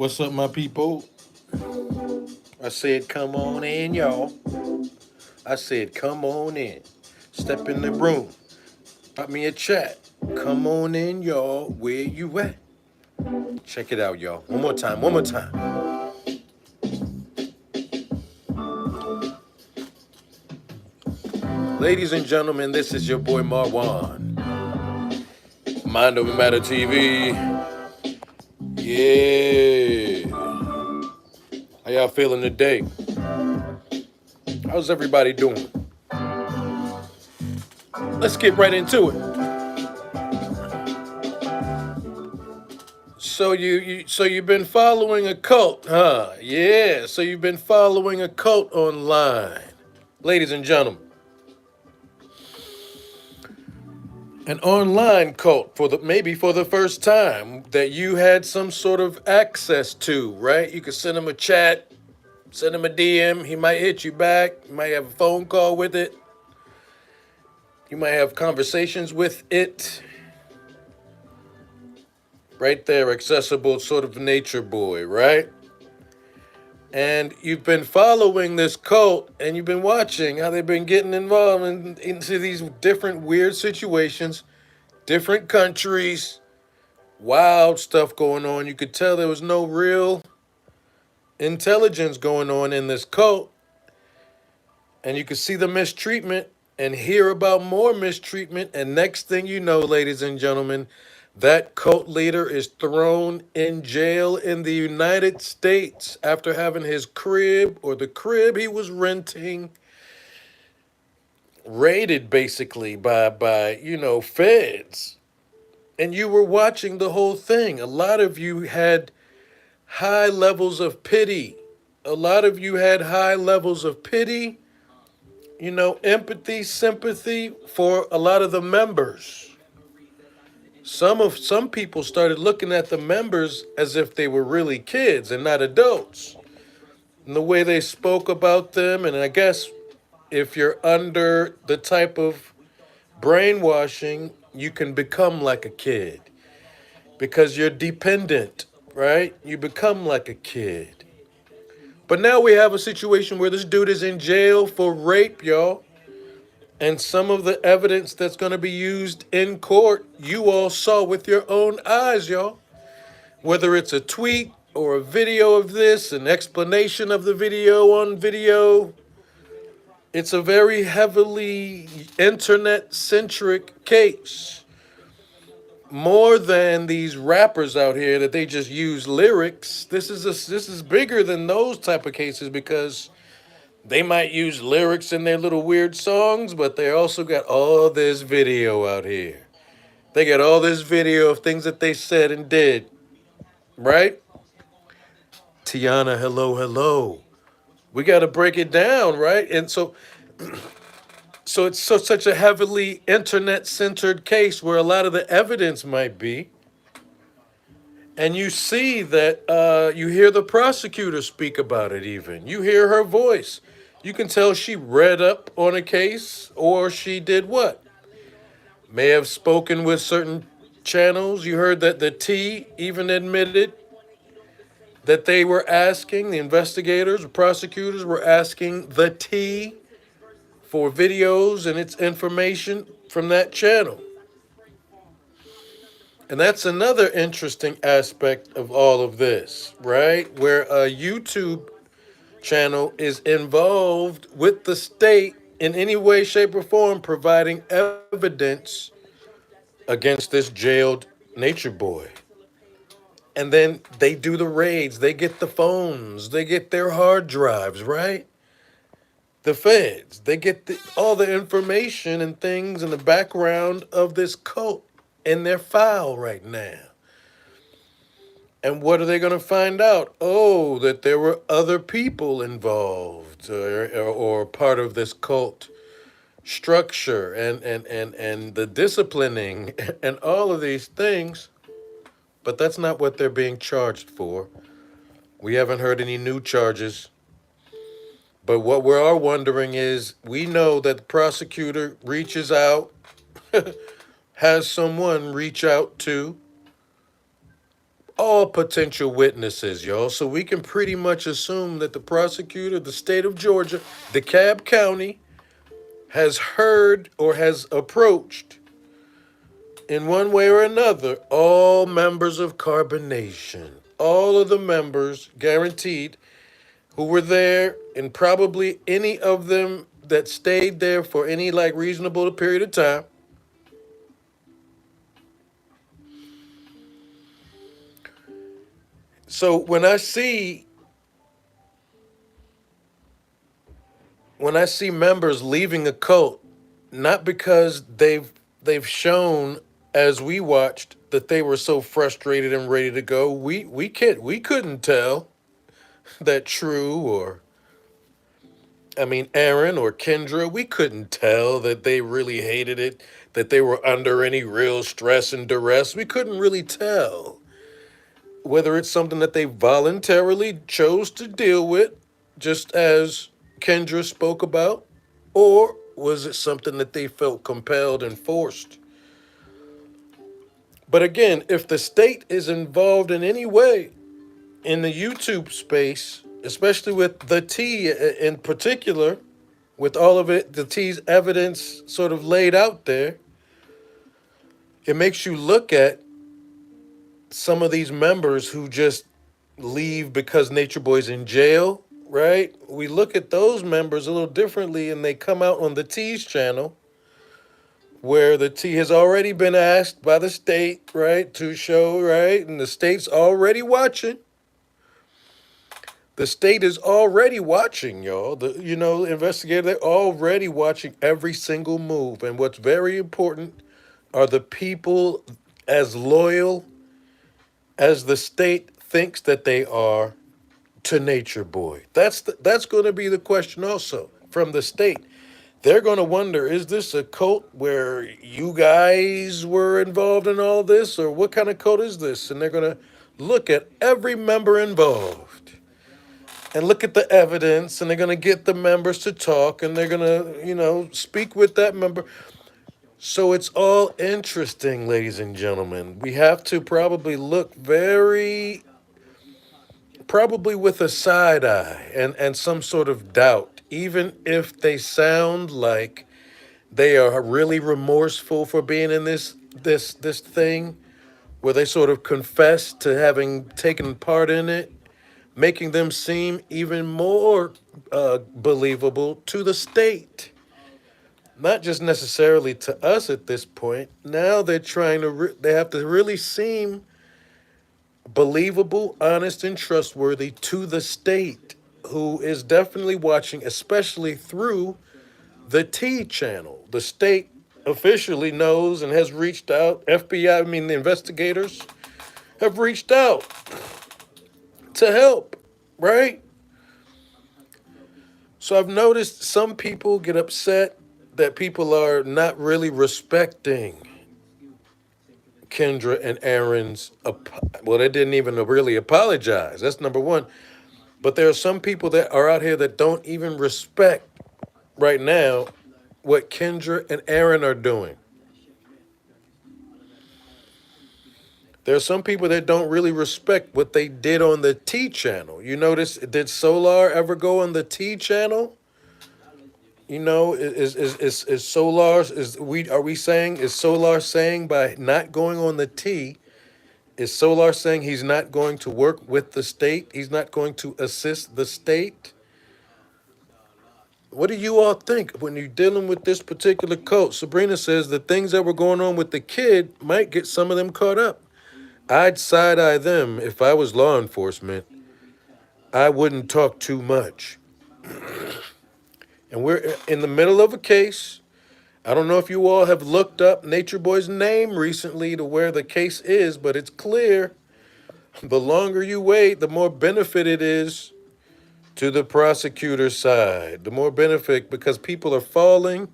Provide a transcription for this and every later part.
What's up, my people? I said, come on in, y'all. I said, come on in. Step in the room. Pop me a chat. Come on in, y'all. Where you at? Check it out, y'all. One more time. One more time. Ladies and gentlemen, this is your boy Marwan. Mind Over Matter TV. Yeah. How y'all feeling today? How's everybody doing? Let's get right into it. So you've been following a cult, huh? Yeah. So you've been following a cult online, ladies and gentlemen. An online cult maybe for the first time that you had some sort of access to, right? You could send him a chat, send him a DM. He might hit you back. You might have a phone call with it. You might have conversations with it. Right there, accessible sort of nature boy, right? And you've been following this cult and you've been watching how they've been getting involved into these different weird situations, different countries, wild stuff going on. You could tell there was no real intelligence going on in this cult. And you could see the mistreatment and hear about more mistreatment. And next thing you know, ladies and gentlemen, that cult leader is thrown in jail in the United States after having his crib or the crib he was renting raided basically by feds. And you were watching the whole thing. A lot of you had high levels of pity. A lot of you had high levels of pity, empathy, sympathy for a lot of the members. Some people started looking at the members as if they were really kids and not adults. And the way they spoke about them, and I guess if you're under the type of brainwashing, you can become like a kid because you're dependent, right? You become like a kid. But now we have a situation where this dude is in jail for rape, y'all. And some of the evidence that's going to be used in court, you all saw with your own eyes, y'all. Whether it's a tweet or a video of this, an explanation of the video on video, it's a very heavily internet-centric case. More than these rappers out here that they just use lyrics. This is bigger than those type of cases because they might use lyrics in their little weird songs, but they also got all this video out here. They got all this video of things that they said and did, right? Tiana, hello, hello. We got to break it down, right? And so it's such a heavily internet-centered case where a lot of the evidence might be. And you see that you hear the prosecutor speak about it even. You hear her voice. You can tell she read up on a case or she did what? May have spoken with certain channels. You heard that the T even admitted that they were asking, the investigators, the prosecutors were asking the T for videos and its information from that channel. And that's another interesting aspect of all of this, right? Where a YouTube channel is involved with the state in any way, shape, or form, providing evidence against this jailed nature boy. And then they do the raids, they get the phones, they get their hard drives, right? The feds, they get all the information and things in the background of this cult in their file right now. And what are they going to find out? Oh, that there were other people involved or part of this cult structure and the disciplining and all of these things. But that's not what they're being charged for. We haven't heard any new charges. But what we are wondering is, we know that the prosecutor reaches out, has someone reach out to all potential witnesses, y'all. So we can pretty much assume that the prosecutor of the state of Georgia, DeKalb County, has heard or has approached, in one way or another, all members of Carbonation. All of the members, guaranteed, who were there, and probably any of them that stayed there for any like reasonable period of time. So when I see members leaving a cult, not because they've shown, as we watched, that they were so frustrated and ready to go. We couldn't tell that True, or I mean Aaron or Kendra, we couldn't tell that they really hated it, that they were under any real stress and duress. We couldn't really tell whether it's something that they voluntarily chose to deal with, just as Kendra spoke about, or was it something that they felt compelled and forced? But again, if the state is involved in any way in the YouTube space, especially with the T in particular, with all of it, the T's evidence sort of laid out there, it makes you look at some of these members who just leave because Nature Boy's in jail, right? We look at those members a little differently, and they come out on the T's channel, where the T has already been asked by the state, right, to show, right? And the state's already watching. The state is already watching, y'all. Investigator, they're already watching every single move. And what's very important are the people as loyal as the state thinks that they are to Nature Boy. That's going to be the question also from the state. They're going to wonder, is this a cult where you guys were involved in all this, or what kind of cult is this? And they're going to look at every member involved and look at the evidence, and they're going to get the members to talk, and they're going to, speak with that member. So it's all interesting, ladies and gentlemen. We have to probably look probably with a side eye and some sort of doubt, even if they sound like they are really remorseful for being in this thing, where they sort of confess to having taken part in it, making them seem even more believable to the state. Not just necessarily to us at this point. Now they're trying to, they have to really seem believable, honest, and trustworthy to the state, who is definitely watching, especially through the T channel. The state officially knows and has reached out. FBI, the investigators have reached out to help, right? So I've noticed some people get upset that people are not really respecting Kendra and Aaron's, well, they didn't even really apologize. That's number one. But there are some people that are out here that don't even respect right now what Kendra and Aaron are doing. There are some people that don't really respect what they did on the T channel. You notice, did Solar ever go on the T channel? Is Solar, are we saying, is Solar saying by not going on the T, is Solar saying he's not going to work with the state? He's not going to assist the state? What do you all think when you're dealing with this particular cult? Sabrina says the things that were going on with the kid might get some of them caught up. I'd side eye them if I was law enforcement. I wouldn't talk too much. And we're in the middle of a case. I don't know if you all have looked up Nature Boy's name recently to where the case is, but it's clear the longer you wait, the more benefit it is to the prosecutor's side. The more benefit, because people are falling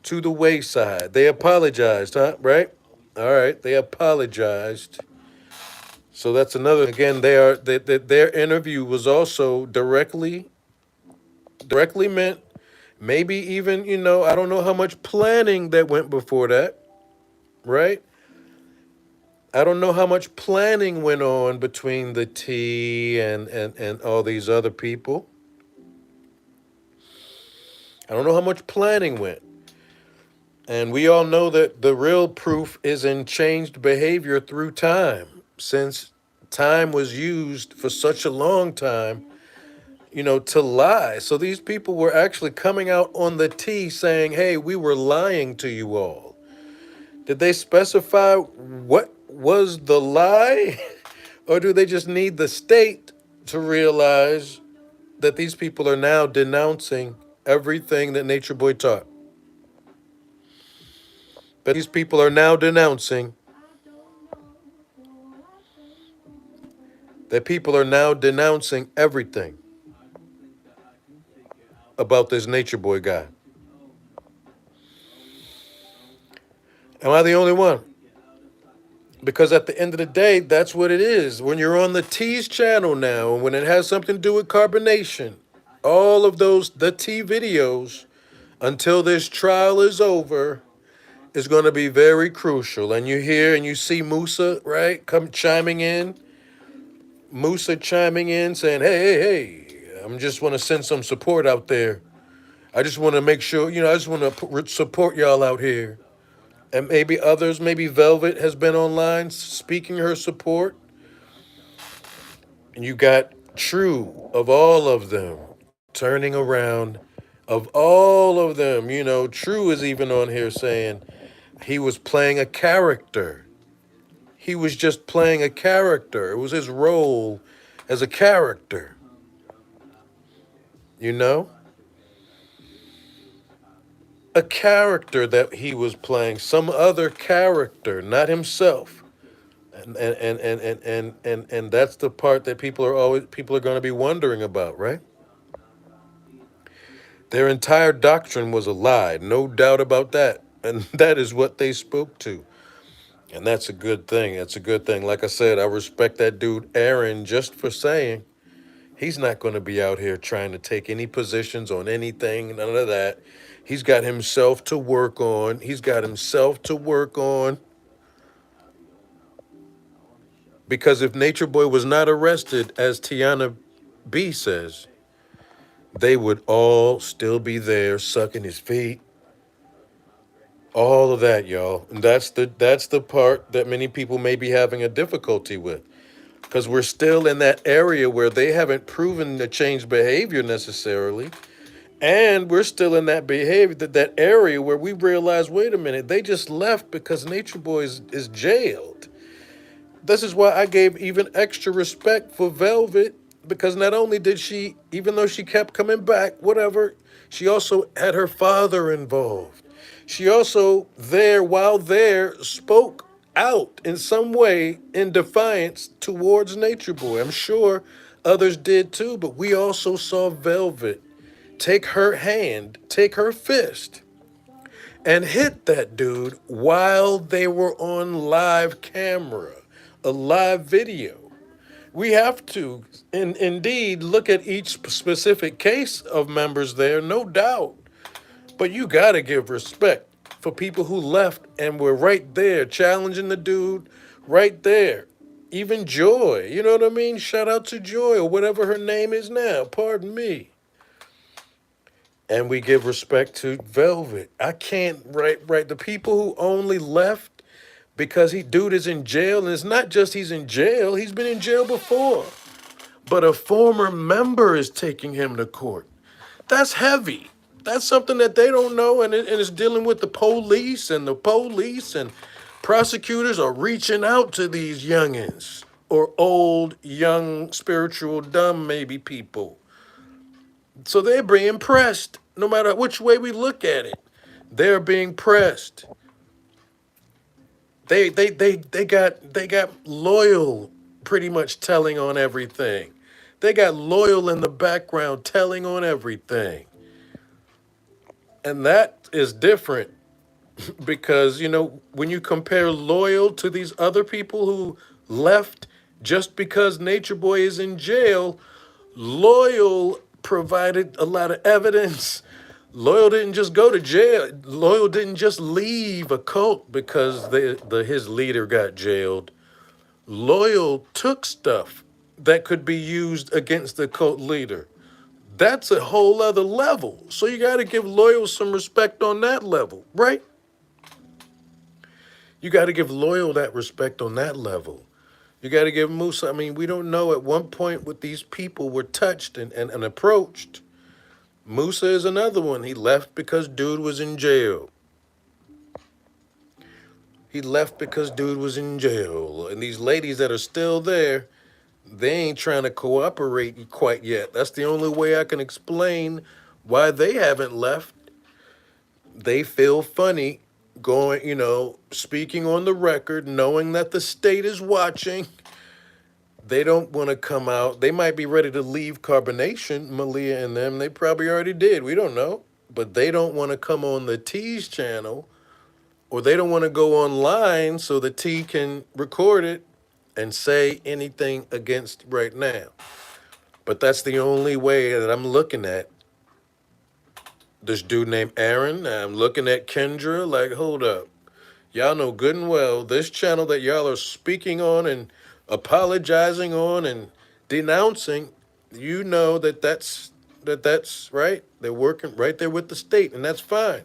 to the wayside. They apologized, huh? Right? All right, they apologized. So that's another. Again, their interview was also directly meant. Maybe even, I don't know how much planning that went before that, right? I don't know how much planning went on between the T and all these other people. I don't know how much planning went. And we all know that the real proof is in changed behavior through time. Since time was used for such a long time, to lie. So these people were actually coming out on the T saying, hey, we were lying to you all. Did they specify what was the lie? Or do they just need the state to realize that these people are now denouncing everything that Nature Boy taught? But these people are now denouncing, that people are now denouncing everything about this Nature Boy guy. Am I the only one? Because at the end of the day, that's what it is. When you're on the T's channel now, and when it has something to do with carbonation, all of the T videos, until this trial is over, is going to be very crucial. And you hear and you see Musa, right, come chiming in. Musa chiming in saying, hey, I'm just want to send some support out there. I just want to make sure, I just want to support y'all out here. And maybe others, maybe Velvet has been online speaking her support. And you got True of all of them turning around. Of all of them, True is even on here saying he was playing a character. He was just playing a character. It was his role as a character. You know? A character that he was playing, some other character, not himself. And that's the part that people are going to be wondering about, right? Their entire doctrine was a lie, no doubt about that. And that is what they spoke to. And that's a good thing. That's a good thing. Like I said, I respect that dude Aaron just for saying he's not going to be out here trying to take any positions on anything, none of that. He's got himself to work on. He's got himself to work on. Because if Nature Boy was not arrested, as Tiana B says, they would all still be there sucking his feet. All of that, y'all. And that's the part that many people may be having a difficulty with. Because we're still in that area where they haven't proven to change behavior necessarily. And we're still in that behavior, that area where we realize, wait a minute, they just left because Nature Boy is jailed. This is why I gave even extra respect for Velvet, because not only did she, even though she kept coming back, whatever, she also had her father involved. She also, while there, spoke out in some way in defiance towards Nature Boy. I'm sure others did too, but we also saw Velvet take her hand, take her fist, and hit that dude while they were on live camera, a live video. We have to, indeed, look at each specific case of members there, no doubt. But you got to give respect for people who left and were right there challenging the dude right there. Even Joy, you know what I mean? Shout out to Joy or whatever her name is now. Pardon me. And we give respect to Velvet. I can't, right. The people who only left because dude is in jail, and it's not just he's in jail, he's been in jail before. But a former member is taking him to court. That's heavy. That's something that they don't know, and it's dealing with the police, and prosecutors are reaching out to these youngins or old, young, spiritual, dumb, maybe people. So they're being pressed, no matter which way we look at it. They're being pressed. They got Loyal pretty much telling on everything. They got Loyal in the background telling on everything. And that is different because, when you compare Loyal to these other people who left just because Nature Boy is in jail, Loyal provided a lot of evidence. Loyal didn't just go to jail. Loyal didn't just leave a cult because his leader got jailed Loyal took stuff that could be used against the cult leader. That's a whole other level. So you got to give Loyal some respect on that level, right? You got to give Loyal that respect on that level. You got to give Musa. I mean, we don't know at one point what these people were touched and approached. Musa is another one. He left because dude was in jail. He left because dude was in jail. And these ladies that are still there, they ain't trying to cooperate quite yet. That's the only way I can explain why they haven't left. They feel funny going, speaking on the record, knowing that the state is watching. They don't want to come out. They might be ready to leave carbonation, Malia and them. They probably already did. We don't know. But they don't want to come on the T's channel, or they don't want to go online so the T can record it and say anything against right now. But that's the only way that I'm looking at this dude named Aaron. I'm looking at Kendra like, hold up. Y'all know good and well this channel that y'all are speaking on and apologizing on and denouncing, you know that's right. They're working right there with the state, and that's fine.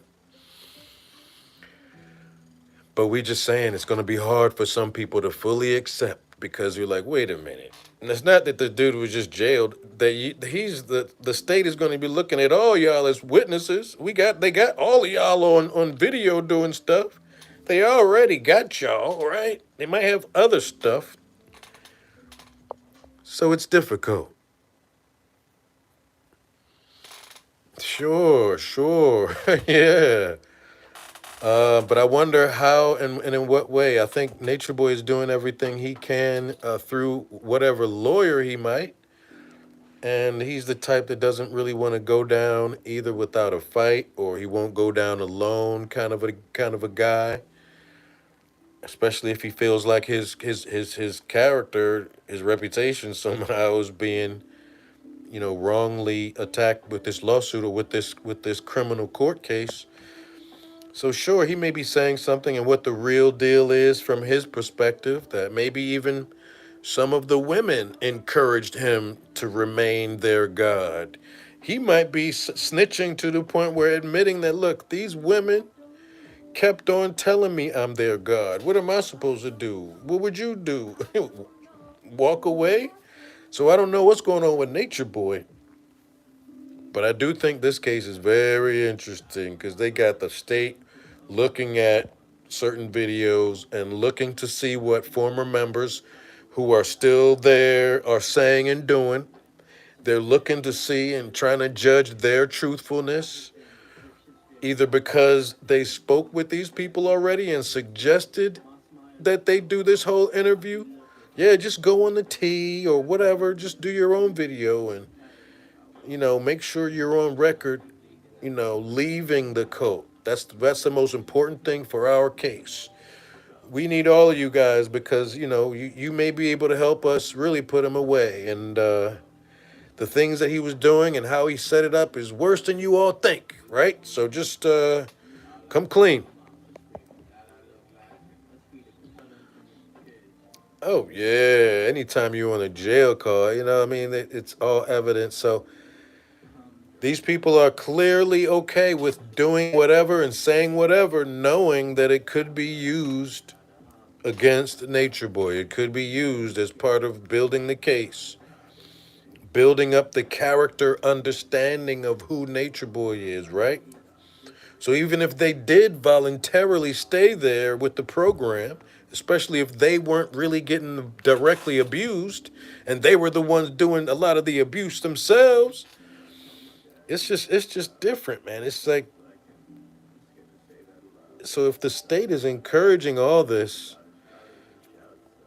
But we just saying it's going to be hard for some people to fully accept because you're like, wait a minute. And it's not that the dude was just jailed. He's the state is going to be looking at all y'all as witnesses. They got all of y'all on video doing stuff. They already got y'all, right? They might have other stuff. So it's difficult. Sure. Yeah. But I wonder how and in what way. I think Nature Boy is doing everything he can through whatever lawyer he might. And he's the type that doesn't really want to go down either without a fight or he won't go down alone kind of a guy. Especially if he feels like his character, his reputation somehow is being, wrongly attacked with this lawsuit or with this criminal court case. So sure, he may be saying something and what the real deal is from his perspective, that maybe even some of the women encouraged him to remain their god. He might be snitching to the point where admitting that, look, these women kept on telling me I'm their god. What am I supposed to do? What would you do? Walk away? So I don't know what's going on with Nature Boy. But I do think this case is very interesting because they got the state looking at certain videos and looking to see what former members who are still there are saying and doing. They're looking to see and trying to judge their truthfulness, either because they spoke with these people already and suggested that they do this whole interview. Yeah, just go on the T or whatever, just do your own video and make sure you're on record, leaving the cult. That's the most important thing for our case. We need all of you guys because, you may be able to help us really put him away. And the things that he was doing and how he set it up is worse than you all think, right? So just come clean. Oh, yeah. Anytime you're on a jail call, what I mean? It's all evidence. So these people are clearly okay with doing whatever and saying whatever, knowing that it could be used against Nature Boy. It could be used as part of building the case, building up the character understanding of who Nature Boy is, right? So even if they did voluntarily stay there with the program, especially if they weren't really getting directly abused and they were the ones doing a lot of the abuse themselves, it's just different, man. It's like, so if the state is encouraging all this,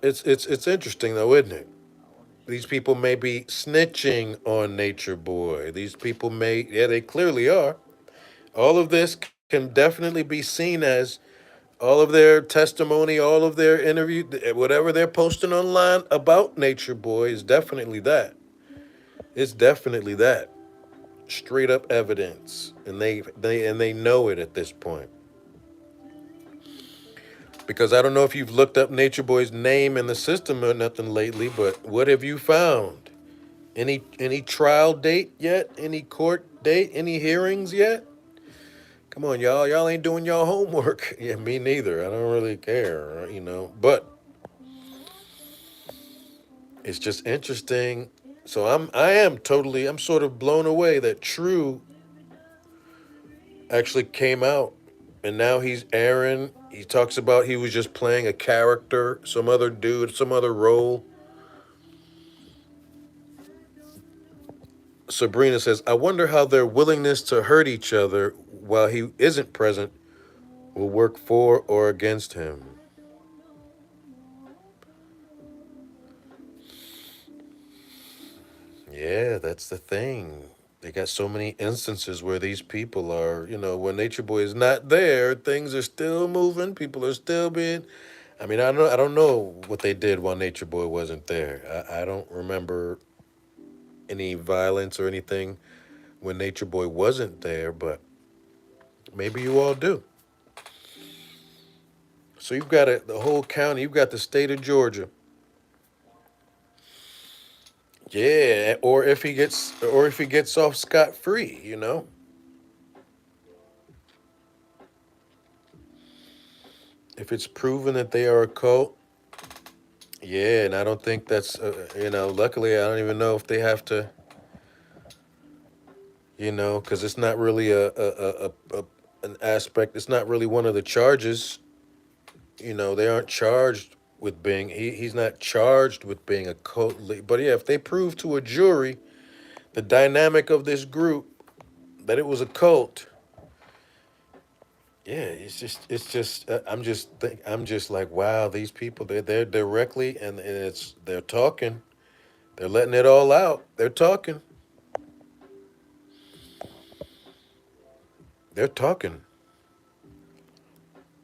it's interesting though, isn't it? These people may be snitching on Nature Boy. These people may, yeah, they clearly are. All of this can definitely be seen as all of their testimony, all of their interview, whatever they're posting online about Nature Boy is definitely that. It's definitely that. Straight up evidence. And they know it at this point. Because I don't know if you've looked up Nature Boy's name in the system or nothing lately, but what have you found? Any trial date yet? Any court date? Any hearings yet? Come on, y'all. Y'all ain't doing y'all homework. Yeah, me neither. I don't really care, you know. But it's just interesting. So I'm sort of blown away that True actually came out and now he's Aaron. He talks about he was just playing a character, some other dude, some other role. Sabrina says, I wonder how their willingness to hurt each other while he isn't present will work for or against him. Yeah, that's the thing. They got so many instances where these people are, when Nature Boy is not there, things are still moving. People are still being. I mean, I don't know what they did while Nature Boy wasn't there. I don't remember any violence or anything when Nature Boy wasn't there, but maybe you all do. So you've got the whole county. You've got the state of Georgia. Yeah, or if he gets off scot free, if it's proven that they are a cult. Yeah, and I don't think that's Luckily, I don't even know if they have to, because it's not really an aspect. It's not really one of the charges. They aren't charged with being. He's not charged with being a cult leader. But yeah, if they prove to a jury the dynamic of this group that it was a cult, yeah, I'm just like, wow, these people, they're directly, and they're talking. They're letting it all out. They're talking. They're talking.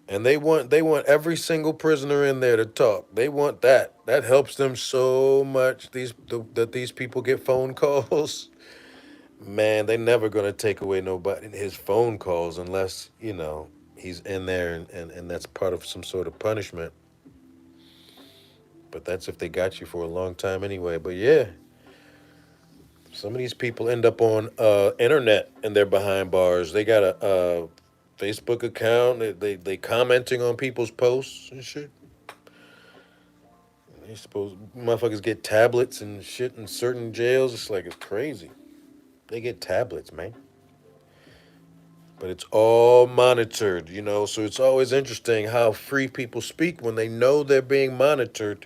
And they want every single prisoner in there to talk. They want that. That helps them so much. That these people get phone calls. Man, they never gonna take away nobody his phone calls unless he's in there, and that's part of some sort of punishment. But that's if they got you for a long time anyway. But yeah, some of these people end up on internet and they're behind bars. They got a Facebook account. They commenting on people's posts and shit. They suppose motherfuckers get tablets and shit in certain jails. It's crazy. They get tablets, man. But it's all monitored, So it's always interesting how free people speak when they know they're being monitored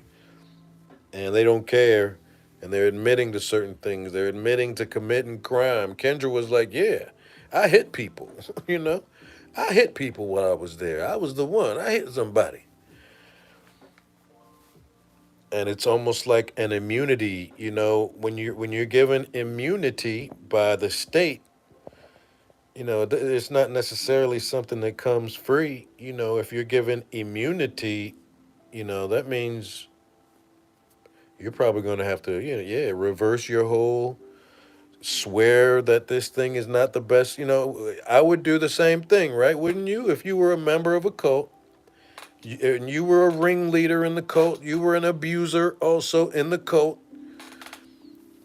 and they don't care, and they're admitting to certain things. They're admitting to committing crime. Kendra was like, "Yeah, I hit people, you know, I hit people while I was there. I was the one. I hit somebody." And it's almost like an immunity, when you're given immunity by the state. It's not necessarily something that comes free. If you're given immunity, that means you're probably going to have to, yeah, reverse your whole swear that this thing is not the best. I would do the same thing, right? Wouldn't you? If you were a member of a cult, and you were a ringleader in the cult, you were an abuser also in the cult.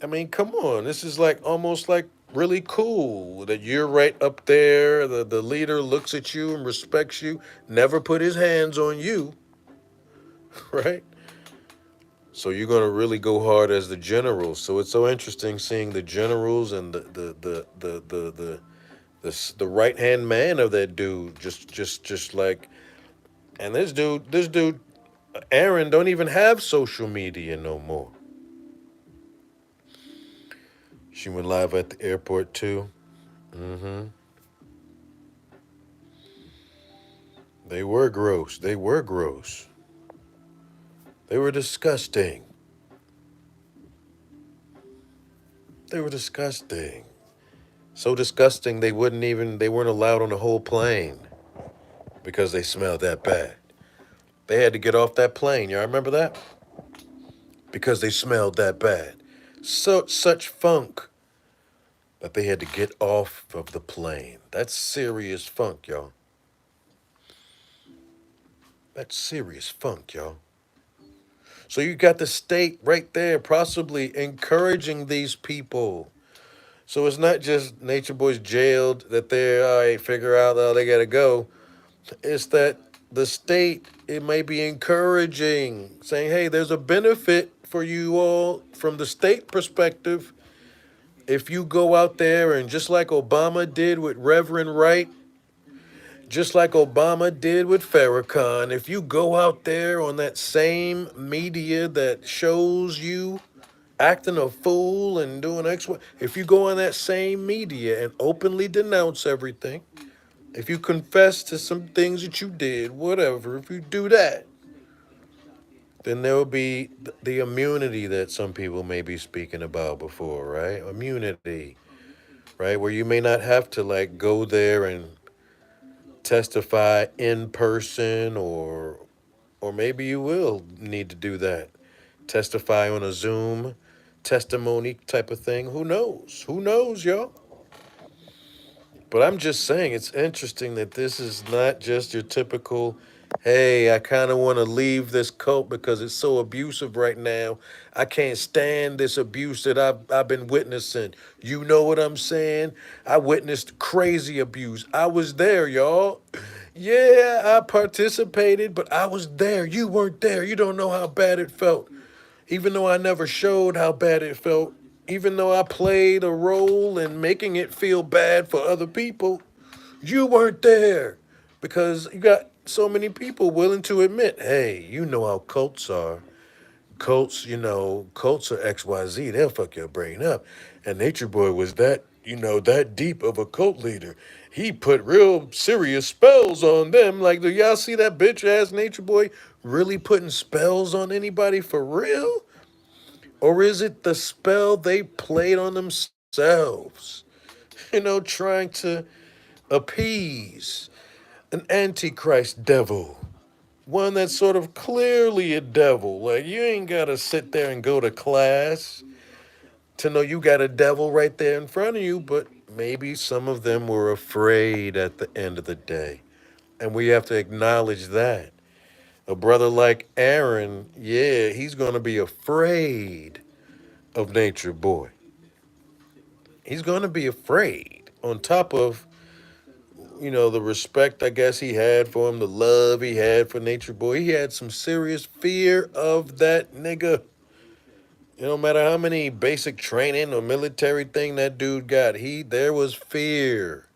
I mean, come on. This is like almost like really cool that you're right up there. The leader looks at you and respects you, never put his hands on you, right? So you're gonna really go hard as the generals. So it's so interesting seeing the generals and the right hand man of that dude just like, and this dude Aaron don't even have social media no more. She went live at the airport too. Mm-hmm. They were gross. They were gross. They were disgusting. They were disgusting. So disgusting they weren't allowed on the whole plane because they smelled that bad. They had to get off that plane. Y'all remember that? Because they smelled that bad. Such funk that they had to get off of the plane. That's serious funk, y'all. That's serious funk, y'all. So you got the state right there, possibly encouraging these people. So it's not just Nature Boys jailed that they're all right, figure out how they gotta go. It's that the state it may be encouraging, saying, "Hey, there's a benefit for you all from the state perspective if you go out there and just like Obama did with Reverend Wright, just like Obama did with Farrakhan, if you go out there on that same media that shows you acting a fool and doing X, Y, if you go on that same media and openly denounce everything, if you confess to some things that you did, whatever, if you do that, then there will be the immunity that some people may be speaking about before, right? Immunity, right? Where you may not have to like go there and testify in person or maybe you will need to do that. Testify on a Zoom testimony type of thing. Who knows? Who knows, y'all? But I'm just saying it's interesting that this is not just your typical, hey, I kind of want to leave this cult because it's so abusive right now. I can't stand this abuse that I've been witnessing. You know what I'm saying? I witnessed crazy abuse. I was there, y'all. Yeah, I participated, but I was there. You weren't there. You don't know how bad it felt. Even though I never showed how bad it felt, even though I played a role in making it feel bad for other people, you weren't there because you got so many people willing to admit, hey, you know how cults are. Cults, cults are XYZ. They'll fuck your brain up. And Nature Boy was that, that deep of a cult leader. He put real serious spells on them. Like, do y'all see that bitch ass Nature Boy really putting spells on anybody for real? Or is it the spell they played on themselves? Trying to appease an antichrist devil. One that's sort of clearly a devil. Like, you ain't got to sit there and go to class to know you got a devil right there in front of you, but maybe some of them were afraid at the end of the day. And we have to acknowledge that. A brother like Aaron, yeah, he's going to be afraid of Nature Boy. He's going to be afraid. On top of, the respect I guess he had for him, the love he had for Nature Boy, he had some serious fear of that nigga. No matter how many basic training or military thing that dude got, there was fear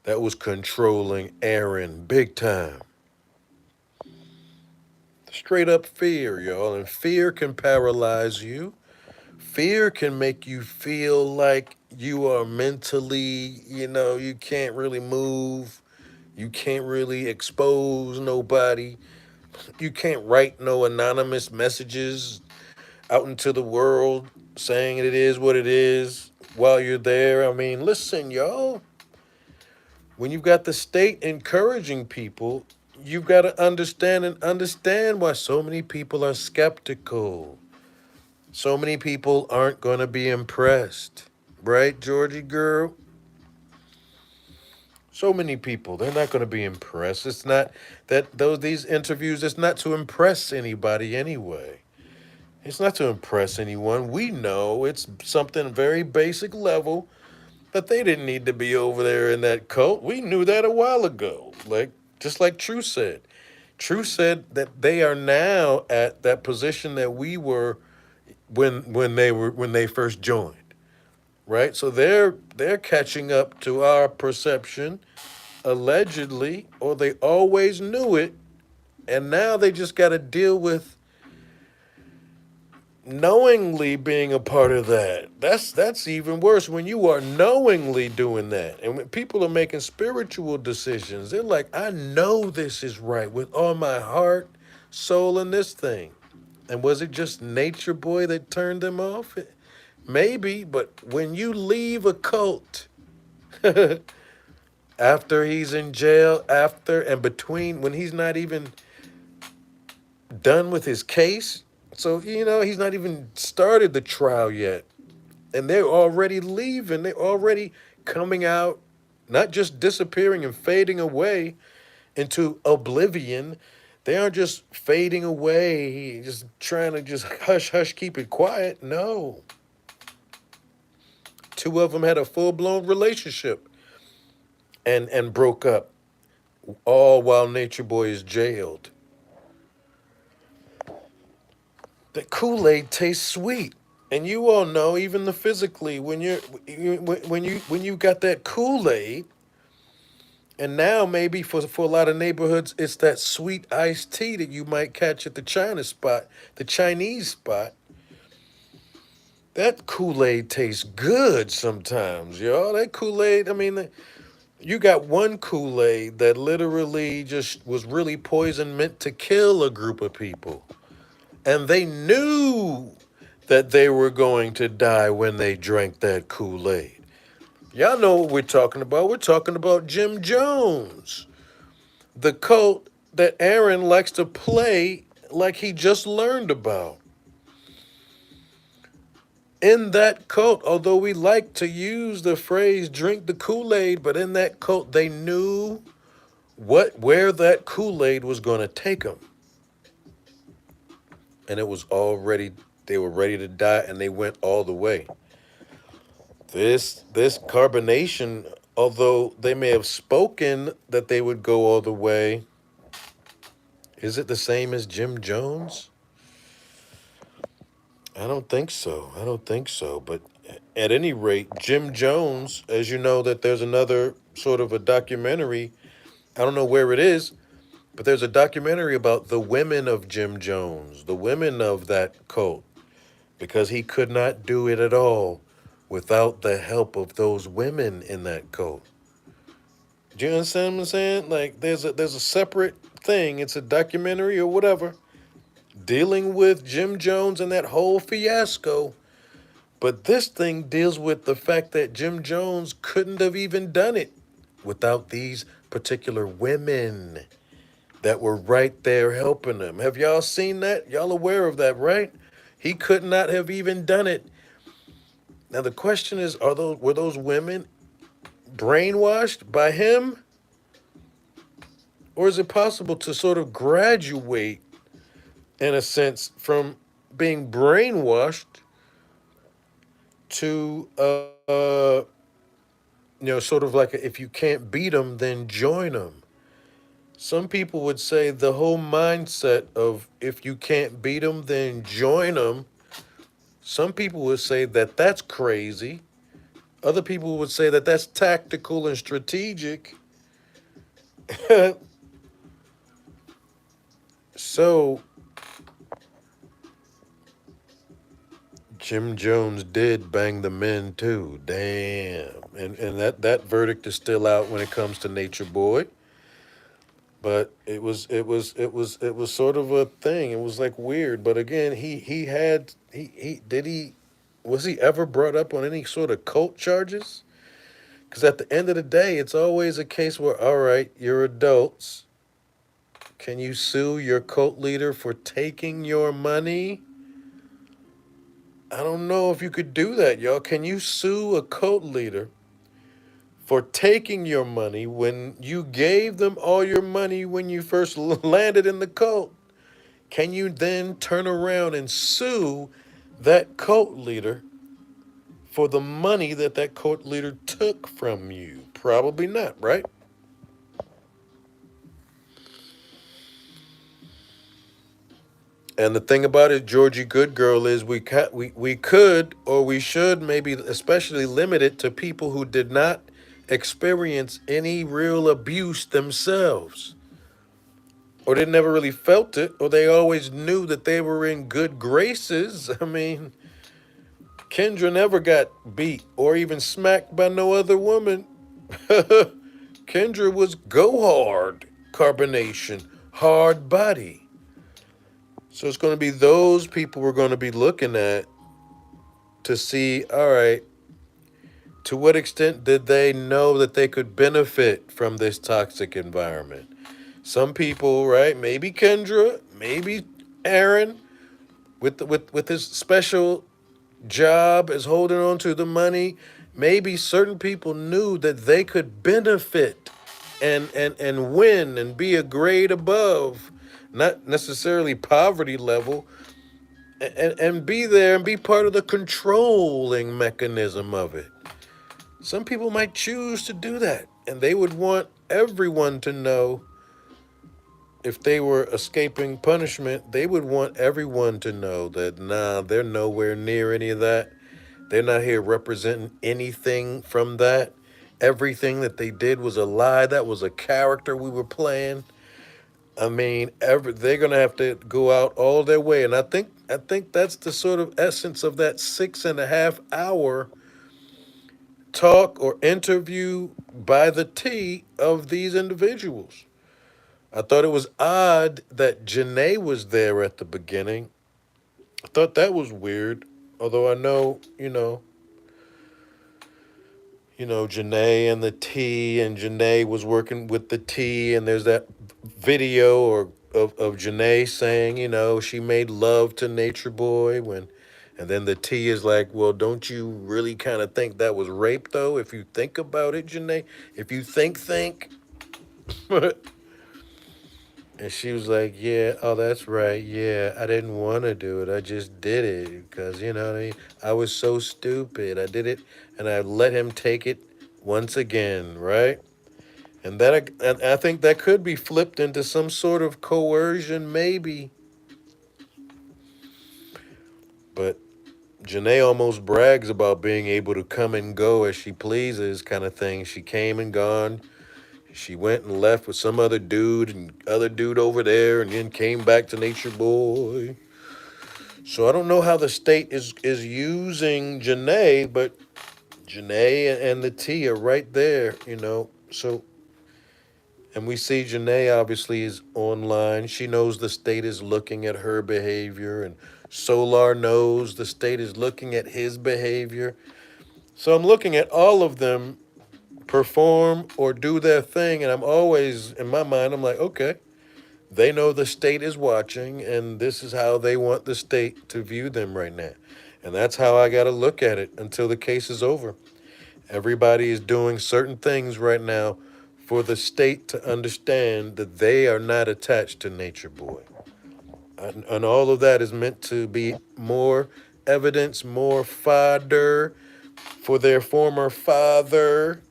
that was controlling Aaron big time. Straight up fear, y'all. And fear can paralyze you. Fear can make you feel like you are mentally, you can't really move. You can't really expose nobody. You can't write no anonymous messages out into the world saying it is what it is while you're there. I mean, listen, y'all. When you've got the state encouraging people, you've got to understand why so many people are skeptical. So many people aren't going to be impressed. Right, Georgie girl? So many people, they're not going to be impressed. It's not that these interviews, it's not to impress anybody anyway. It's not to impress anyone. We know it's something very basic level that they didn't need to be over there in that cult. We knew that a while ago. Just like True said. True said that they are now at that position that we were when they first joined. Right? So they're catching up to our perception, allegedly, or they always knew it, and now they just got to deal with knowingly being a part of that. That's even worse when you are knowingly doing that. And when people are making spiritual decisions, they're like, I know this is right with all my heart, soul, and this thing. And was it just Nature Boy that turned them off? Maybe, but when you leave a cult after he's in jail, after and between, when he's not even done with his case, so, he's not even started the trial yet. And they're already leaving. They're already coming out, not just disappearing and fading away into oblivion. They aren't just fading away, just trying to just hush, hush, keep it quiet. No. Two of them had a full blown relationship and broke up, all while Nature Boy is jailed. The Kool-Aid tastes sweet. And you all know, even the physically, when you got that Kool-Aid, and now maybe for a lot of neighborhoods, it's that sweet iced tea that you might catch at the China spot, the Chinese spot. That Kool-Aid tastes good sometimes, y'all. That Kool-Aid, I mean, you got one Kool-Aid that literally just was really poison meant to kill a group of people. And they knew that they were going to die when they drank that Kool-Aid. Y'all know what we're talking about. We're talking about Jim Jones, the cult that Aaron likes to play like he just learned about. In that cult, although we like to use the phrase drink the Kool-Aid, but in that cult, they knew where that Kool-Aid was going to take them. And it was already, they were ready to die, and they went all the way. This carbonation, although they may have spoken that they would go all the way, is it the same as Jim Jones? I don't think so. I don't think so. But at any rate, Jim Jones, as you know, that there's another sort of a documentary. I don't know where it is, but there's a documentary about the women of Jim Jones, the women of that cult, because he could not do it at all without the help of those women in that cult. Do you understand what I'm saying? Like there's a separate thing. It's a documentary or whatever dealing with Jim Jones and that whole fiasco. But this thing deals with the fact that Jim Jones couldn't have even done it without these particular women that were right there helping him. Have y'all seen that? Y'all aware of that, right? He could not have even done it. Now the question is, were those women brainwashed by him? Or is it possible to sort of graduate, in a sense, from being brainwashed to, sort of like if you can't beat them, then join them. Some people would say the whole mindset of if you can't beat them, then join them. Some people would say that that's crazy. Other people would say that that's tactical and strategic. So Jim Jones did bang the men too. Damn. And that verdict is still out when it comes to Nature Boy. But it was sort of a thing. It was like weird. But again, he was he ever brought up on any sort of cult charges? Because at the end of the day, it's always a case where, all right, you're adults. Can you sue your cult leader for taking your money? I don't know if you could do that, y'all. Can you sue a cult leader for taking your money when you gave them all your money when you first landed in the cult? Can you then turn around and sue that cult leader for the money that cult leader took from you? Probably not, right? And the thing about it, Georgie Good Girl, is we could or we should maybe especially limit it to people who did not experience any real abuse themselves, or they never really felt it, or they always knew that they were in good graces. I mean, Kendra never got beat or even smacked by no other woman. Kendra was go hard, carbonation, hard body. So it's going to be those people we're going to be looking at to see, all right, to what extent did they know that they could benefit from this toxic environment? Some people, right? Maybe Kendra, maybe Aaron, with his special job as holding on to the money. Maybe certain people knew that they could benefit and win and be a grade above not necessarily poverty level, and be there and be part of the controlling mechanism of it. Some people might choose to do that, and they would want everyone to know if they were escaping punishment, they would want everyone to know that, nah, they're nowhere near any of that. They're not here representing anything from that. Everything that they did was a lie. That was a character we were playing. I mean, they're gonna have to go out all their way, and I think that's the sort of essence of that 6.5 hour talk or interview by the T of these individuals. I thought it was odd that Janae was there at the beginning. I thought that was weird, although I know, Janae and the T, and Janae was working with the T, and there's that video of Janae saying, she made love to Nature Boy and then the T is like, well, don't you really kind of think that was rape though? If you think about it, Janae, if you think. And she was like, yeah, oh, that's right. Yeah, I didn't want to do it. I just did it because, you know what I mean? I was so stupid. I did it and I let him take it once again, right? And I think that could be flipped into some sort of coercion, maybe. But Janae almost brags about being able to come and go as she pleases, kind of thing. She came and gone. She went and left with some other dude and other dude over there, and then came back to Nature Boy. So I don't know how the state is using Janae, but Janae and the T are right there. So, and we see Janae obviously is online. She knows the state is looking at her behavior, and Solar knows the state is looking at his behavior. So I'm looking at all of them perform or do their thing, and I'm always, in my mind, I'm like, okay, they know the state is watching, and this is how they want the state to view them right now. And that's how I got to look at it until the case is over. Everybody is doing certain things right now for the state to understand that they are not attached to Nature Boy. And all of that is meant to be more evidence, more fodder for their former father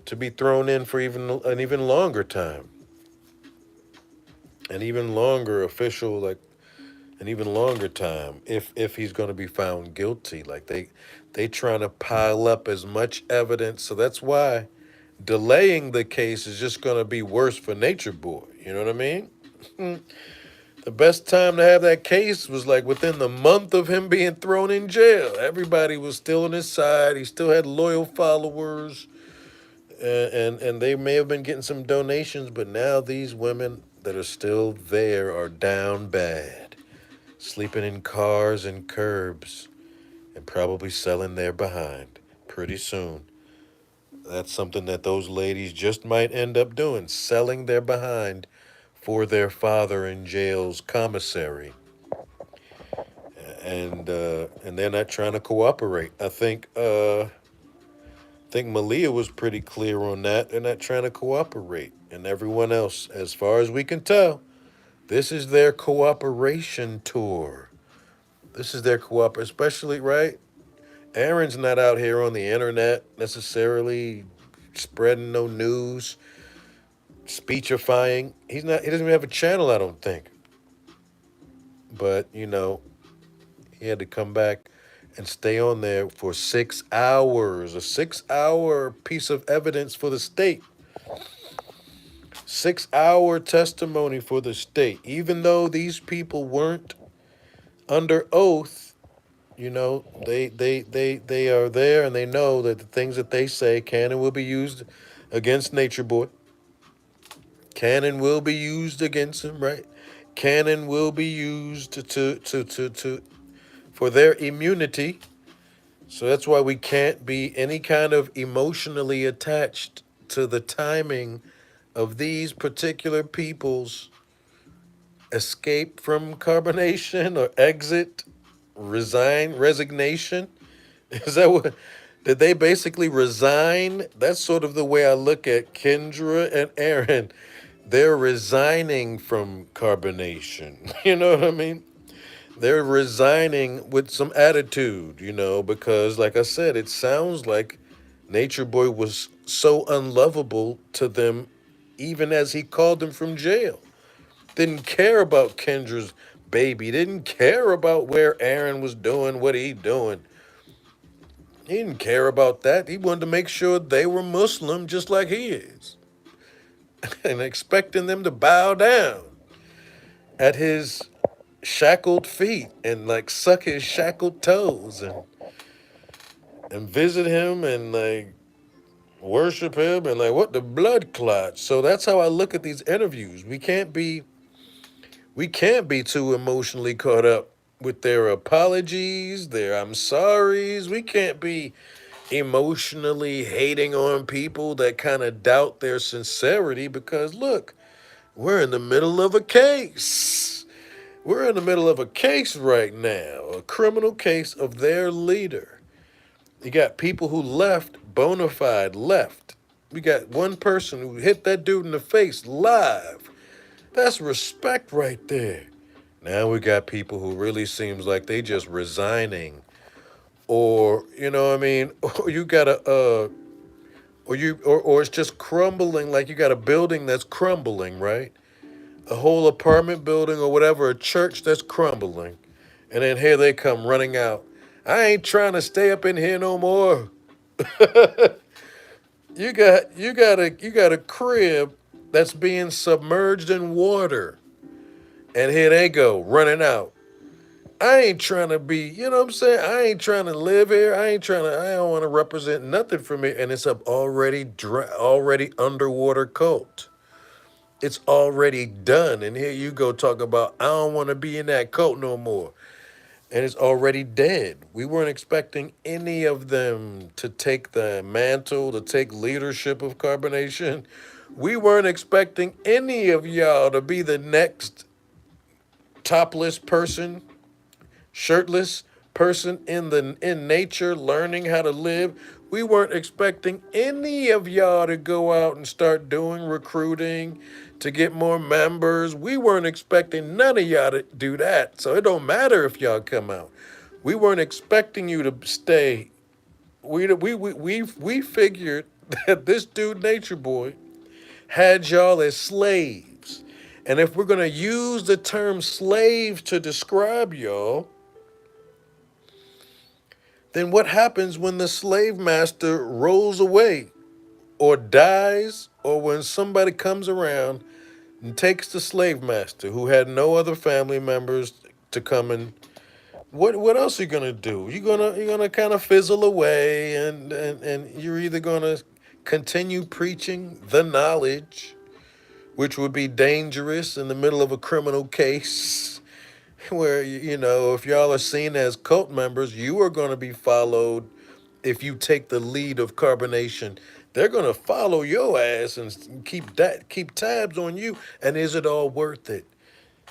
to be thrown in for an even longer time, an even longer official, like an even longer time, if he's going to be found guilty. Like they trying to pile up as much evidence, so that's why delaying the case is just going to be worse for Nature Boy. You know what I mean? The best time to have that case was like within the month of him being thrown in jail. Everybody was still on his side. He still had loyal followers. And they may have been getting some donations, but now these women that are still there are down bad, sleeping in cars and curbs, and probably selling their behind pretty soon. That's something that those ladies just might end up doing, selling their behind for their father in jail's commissary. And they're not trying to cooperate. I think Malia was pretty clear on that. They're not trying to cooperate. And everyone else, as far as we can tell, this is their cooperation tour. This is their cooperation, especially, right? Aaron's not out here on the internet necessarily spreading no news, speechifying. He doesn't even have a channel, I don't think. But, he had to come back and stay on there for 6 hours, a 6 hour piece of evidence for the state. 6 hour testimony for the state. Even though these people weren't under oath, they are there, and they know that the things that they say can and will be used against Nature Boy. Can and will be used against him, right? Can and will be used to for their immunity. So that's why we can't be any kind of emotionally attached to the timing of these particular people's escape from carbonation or exit, resignation. Is that what? Did they basically resign? That's sort of the way I look at Kendra and Aaron. they're resigning from carbonation. You know what I mean? They're resigning with some attitude, because like I said, it sounds like Nature Boy was so unlovable to them even as he called them from jail. Didn't care about Kendra's baby, didn't care about where Aaron was doing what he doing. He didn't care about that. He wanted to make sure they were Muslim just like he is. And expecting them to bow down at his shackled feet and like suck his shackled toes and visit him and like worship him and like what the blood clot. So that's how I look at these interviews. We can't be too emotionally caught up with their apologies, their I'm sorries. We can't be emotionally hating on people that kind of doubt their sincerity because look, we're in the middle of a case. We're in the middle of a case right now, a criminal case of their leader. You got people who left, bona fide left. We got one person who hit that dude in the face live. That's respect right there. Now we got people who really seems like they just resigning, or you know what I mean, or you got or it's just crumbling. Like you got a building that's crumbling, right? A whole apartment building or whatever, a church that's crumbling, and then here they come running out. I ain't trying to stay up in here no more. You got a crib that's being submerged in water, and here they go running out. I ain't trying to be, you know what I'm saying? I ain't trying to live here. I don't want to represent nothing for me. And it's a already underwater cult. It's already done. And here you go talk about, I don't want to be in that cult no more. And it's already dead. We weren't expecting any of them to take the mantle, to take leadership of carbonation. We weren't expecting any of y'all to be the next topless person, shirtless person in nature learning how to live. We weren't expecting any of y'all to go out and start doing recruiting to get more members. We weren't expecting none of y'all to do that. So it don't matter if y'all come out. We weren't expecting you to stay. We figured that this dude Nature Boy had y'all as slaves. And if we're going to use the term slave to describe y'all, then what happens when the slave master rolls away or dies, or when somebody comes around and takes the slave master who had no other family members to come and what else are you gonna do? You're gonna kind of fizzle away, and you're either gonna continue preaching the knowledge, which would be dangerous in the middle of a criminal case, where if y'all are seen as cult members, you are going to be followed. If you take the lead of carbonation, they're going to follow your ass and keep tabs on you. And is it all worth it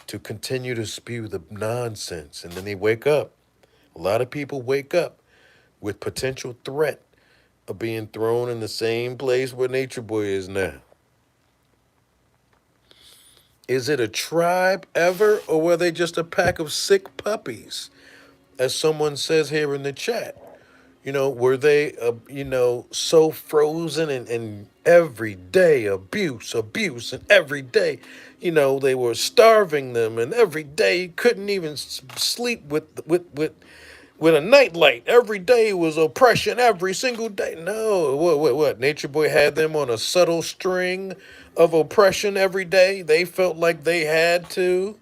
to continue to spew the nonsense? And then they wake up. A lot of people wake up with potential threat of being thrown in the same place where Nature Boy is now. Is it a tribe ever, or were they just a pack of sick puppies, as someone says here in the chat? Were they, so frozen and every day abuse, and every day, they were starving them, and every day couldn't even sleep with a nightlight. Every day was oppression. Every single day. No, what? Nature Boy had them on a subtle string of oppression every day. They felt like they had to.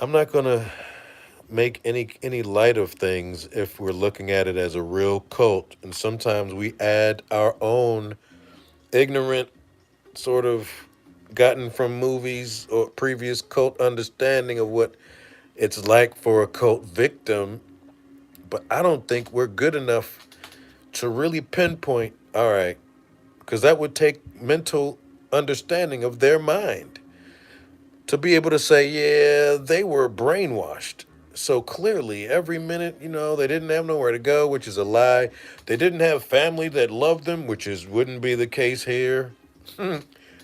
I'm not gonna make any light of things if we're looking at it as a real cult. And sometimes we add our own ignorant sort of gotten from movies or previous cult understanding of what it's like for a cult victim. But I don't think we're good enough to really pinpoint, all right, because that would take mental understanding of their mind to be able to say, yeah, they were brainwashed. So clearly, every minute, they didn't have nowhere to go, which is a lie. They didn't have family that loved them, which wouldn't be the case here.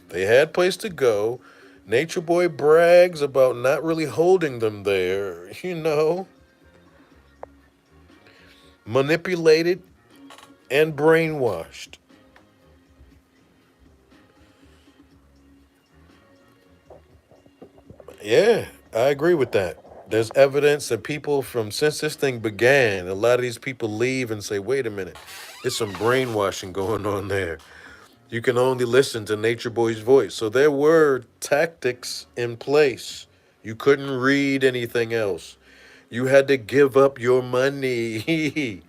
They had place to go. Nature Boy brags about not really holding them there, manipulated and brainwashed. Yeah, I agree with that. There's evidence that people from since this thing began, a lot of these people leave and say, wait a minute, there's some brainwashing going on there. You can only listen to Nature Boy's voice. So there were tactics in place. You couldn't read anything else. You had to give up your money.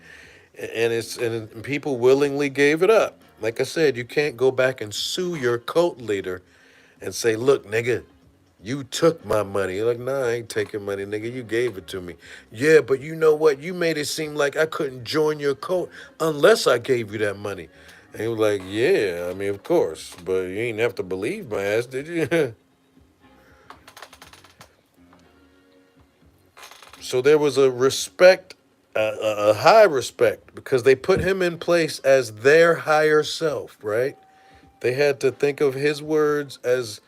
And people willingly gave it up. Like I said, you can't go back and sue your cult leader and say, look, nigga, you took my money. You're like, nah, I ain't taking money, nigga. You gave it to me. Yeah, but you know what? You made it seem like I couldn't join your cult unless I gave you that money. And he was like, yeah, I mean, of course. But you ain't have to believe my ass, did you? So there was a respect, a high respect, because they put him in place as their higher self, right? They had to think of his words as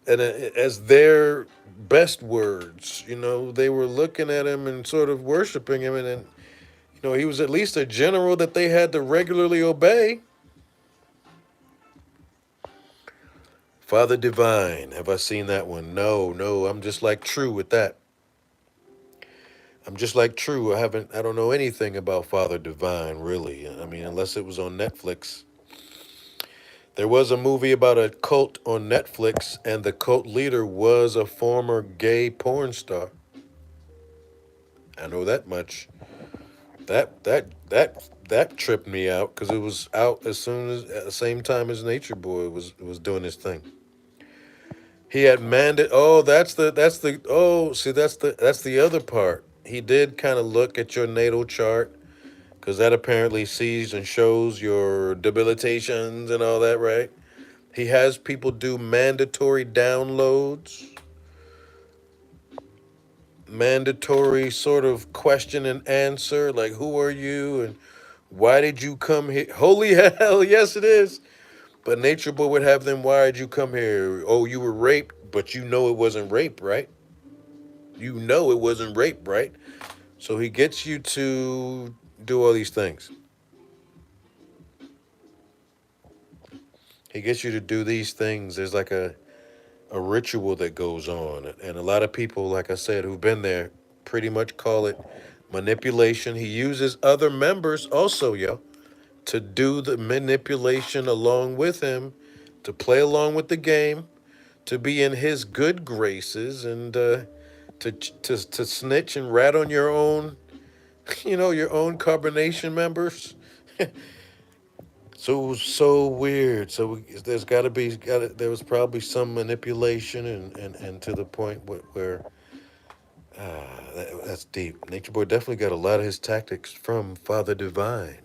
their best words. They were looking at him and sort of worshiping him, and then, he was at least a general that they had to regularly obey. Father Divine, have I seen that one? No, no, I'm just like True with that. I'm just like True. I don't know anything about Father Divine, really. I mean, unless it was on Netflix. There was a movie about a cult on Netflix, and the cult leader was a former gay porn star. I know that much. That tripped me out because it was out as soon as at the same time as Nature Boy was doing his thing. He had mandate. Oh, that's the. Oh, see, that's the other part. He did kind of look at your natal chart because that apparently sees and shows your debilitations and all that, right? He has people do mandatory downloads, mandatory sort of question and answer, like who are you and why did you come here? Holy hell, yes it is. But Nature Boy would have them, why did you come here? Oh, you were raped, but you know it wasn't rape, right? You know it wasn't rape, right? So he gets you to do all these things. He gets you to do these things. There's like a ritual that goes on. And a lot of people, like I said, who've been there pretty much call it manipulation. He uses other members also, yo, to do the manipulation along with him, to play along with the game, to be in his good graces, and to snitch and rat on your own, your own carbonation members. So it was so weird. So there's got to be, there was probably some manipulation, and to the point where that's deep. Nature Boy definitely got a lot of his tactics from Father Divine.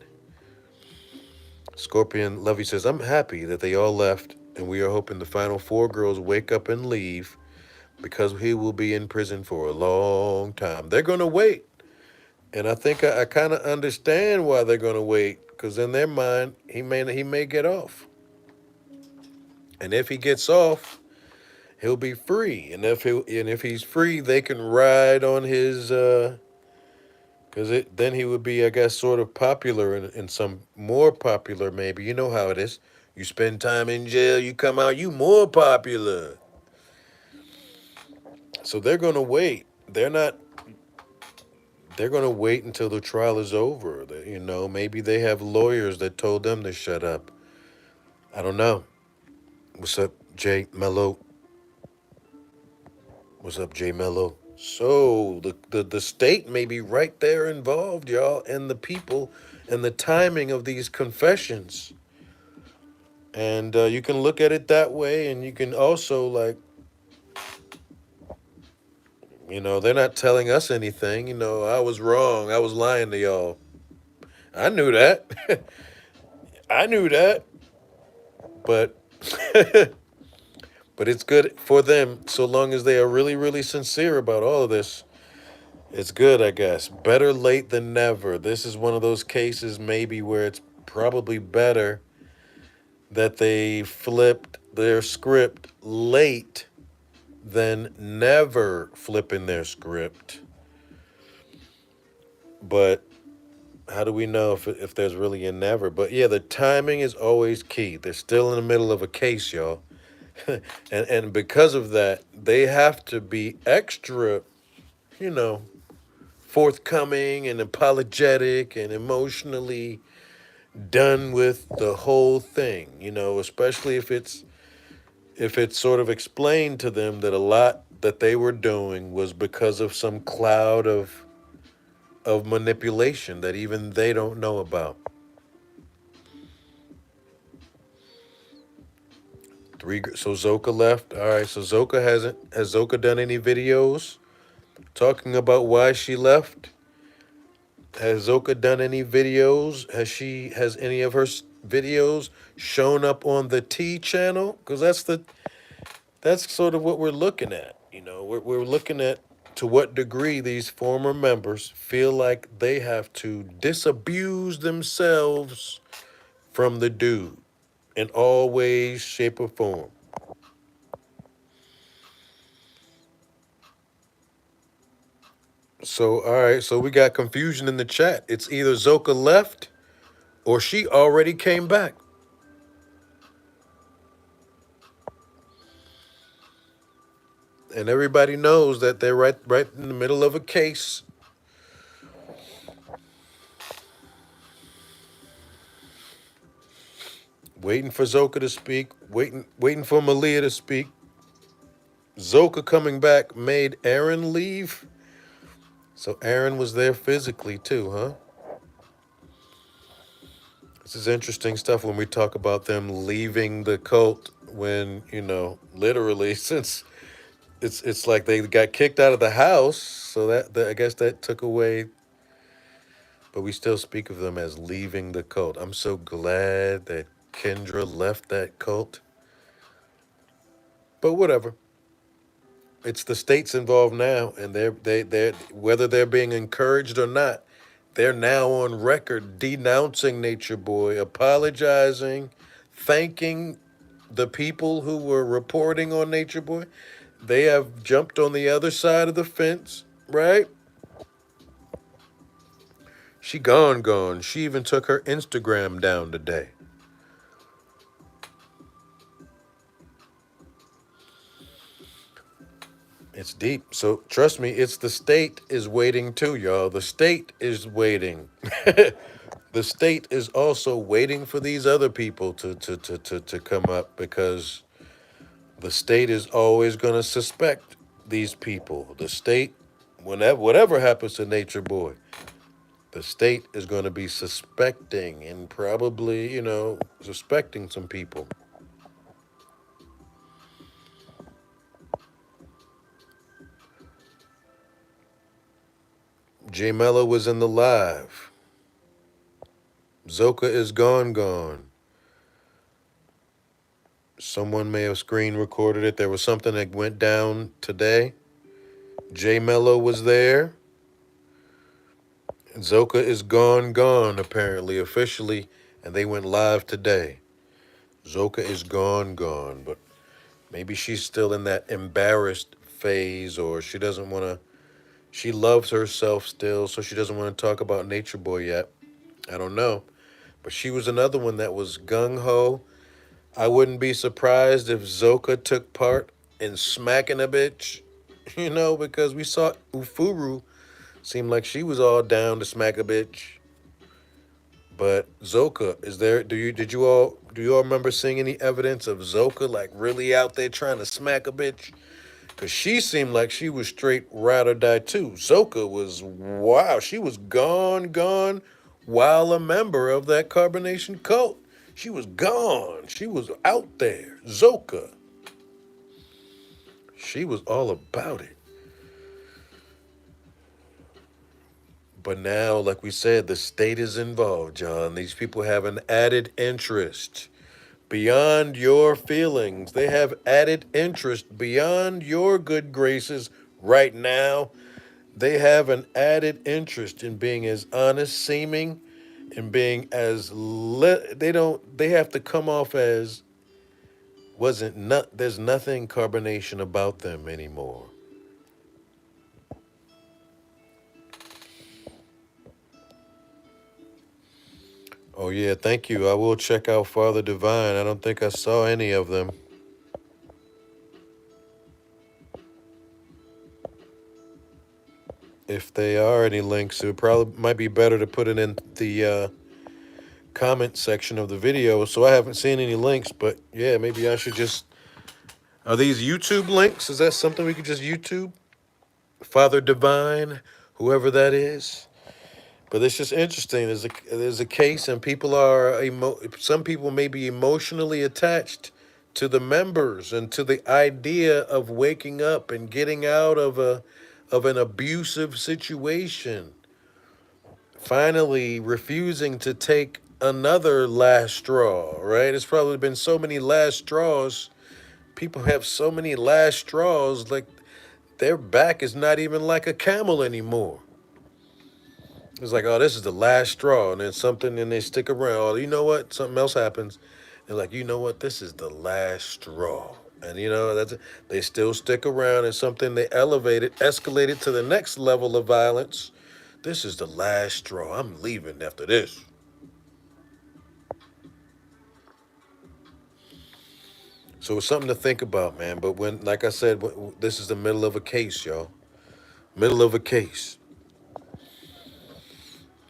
Scorpion Lovey says, I'm happy that they all left, and we are hoping the final four girls wake up and leave because he will be in prison for a long time. They're going to wait. And I think I kind of understand why they're going to wait, because in their mind, he may get off. And if he gets off, he'll be free. And if he's free, they can ride on his because then he would be, I guess, sort of popular and some more popular maybe. You know how it is. You spend time in jail, you come out, you more popular. So they're gonna wait. They're gonna wait until the trial is over. Maybe they have lawyers that told them to shut up. I don't know. What's up, Jay Mello? What's up, Jay Mello? So the state may be right there involved, y'all, and the people and the timing of these confessions. And you can look at it that way, and you can also, like, they're not telling us anything. I was wrong. I was lying to y'all. I knew that. I knew that. But but it's good for them so long as they are really, really sincere about all of this. It's good, I guess. Better late than never. This is one of those cases maybe where it's probably better that they flipped their script late than never flipping their script. But how do we know if there's really a never? But yeah, the timing is always key. They're still in the middle of a case, y'all. And because of that, they have to be extra, you know, forthcoming and apologetic and emotionally done with the whole thing, especially if it's sort of explained to them that a lot that they were doing was because of some cloud of manipulation that even they don't know about. So Zoka left. All right, so Zoka hasn't has Zoka done any videos talking about why she left? Has Zoka done any videos? Has any of her videos shown up on the T channel? Because that's sort of what we're looking at. We're looking at to what degree these former members feel like they have to disabuse themselves from the dude in all ways, shape, or form. So, all right, so we got confusion in the chat. It's either Zoka left or she already came back. And everybody knows that they're right in the middle of a case, waiting for Zoka to speak, waiting for Malia to speak. Zoka coming back made Aaron leave. So Aaron was there physically too, huh? This is interesting stuff when we talk about them leaving the cult when, literally since it's like they got kicked out of the house, so that I guess that took away, but we still speak of them as leaving the cult. I'm so glad that Kendra left that cult. But whatever. It's the states involved now, and they're whether they're being encouraged or not, they're now on record denouncing Nature Boy, apologizing, thanking the people who were reporting on Nature Boy. They have jumped on the other side of the fence, right? She gone. She even took her Instagram down today. It's deep. So trust me, it's the state is waiting too, y'all. The state is waiting. The state is also waiting for these other people to come up because the state is always going to suspect these people. The state, whatever happens to Nature Boy, the state is going to be suspecting and probably, suspecting some people. J Mello was in the live. Zoka is gone. Someone may have screen recorded it. There was something that went down today. J Mello was there. Zoka is gone, apparently, officially, and they went live today. Zoka is gone, but maybe she's still in that embarrassed phase, or she doesn't want to. She loves herself still, so she doesn't want to talk about Nature Boy yet. I don't know. But she was another one that was gung ho. I wouldn't be surprised if Zoka took part in smacking a bitch, because we saw Ufuru seem like she was all down to smack a bitch. But Zoka, do you all remember seeing any evidence of Zoka like really out there trying to smack a bitch? Cause she seemed like she was straight ride or die too. Zoka was wow, she was gone, while a member of that carbonation cult. She was gone. She was out there. Zoka. She was all about it. But now, like we said, the state is involved, John. These people have an added interest beyond your feelings. They have added interest beyond your good graces right now. They have an added interest in being as honest seeming and being as they have to come off as wasn't not there's nothing carbonation about them anymore. Oh yeah, thank you. I will check out Father Divine. I don't think I saw any of them. If they are any links, it probably might be better to put it in the comment section of the video. So I haven't seen any links, but yeah, maybe I should just. Are these YouTube links? Is that something we could just YouTube? Father Divine, whoever that is. But it's just interesting. There's a case, and people are some people may be emotionally attached to the members and to the idea of waking up and getting out of an abusive situation. Finally, refusing to take another last straw. Right? It's probably been so many last straws. People have so many last straws. Like their back is not even like a camel anymore. It's like, oh, this is the last straw, and then something, and they stick around. Oh, you know what? Something else happens. They're like, you know what? This is the last straw, and they still stick around, and something they escalated to the next level of violence. This is the last straw. I'm leaving after this. So it's something to think about, man. But when, like I said, this is the middle of a case, y'all. Middle of a case.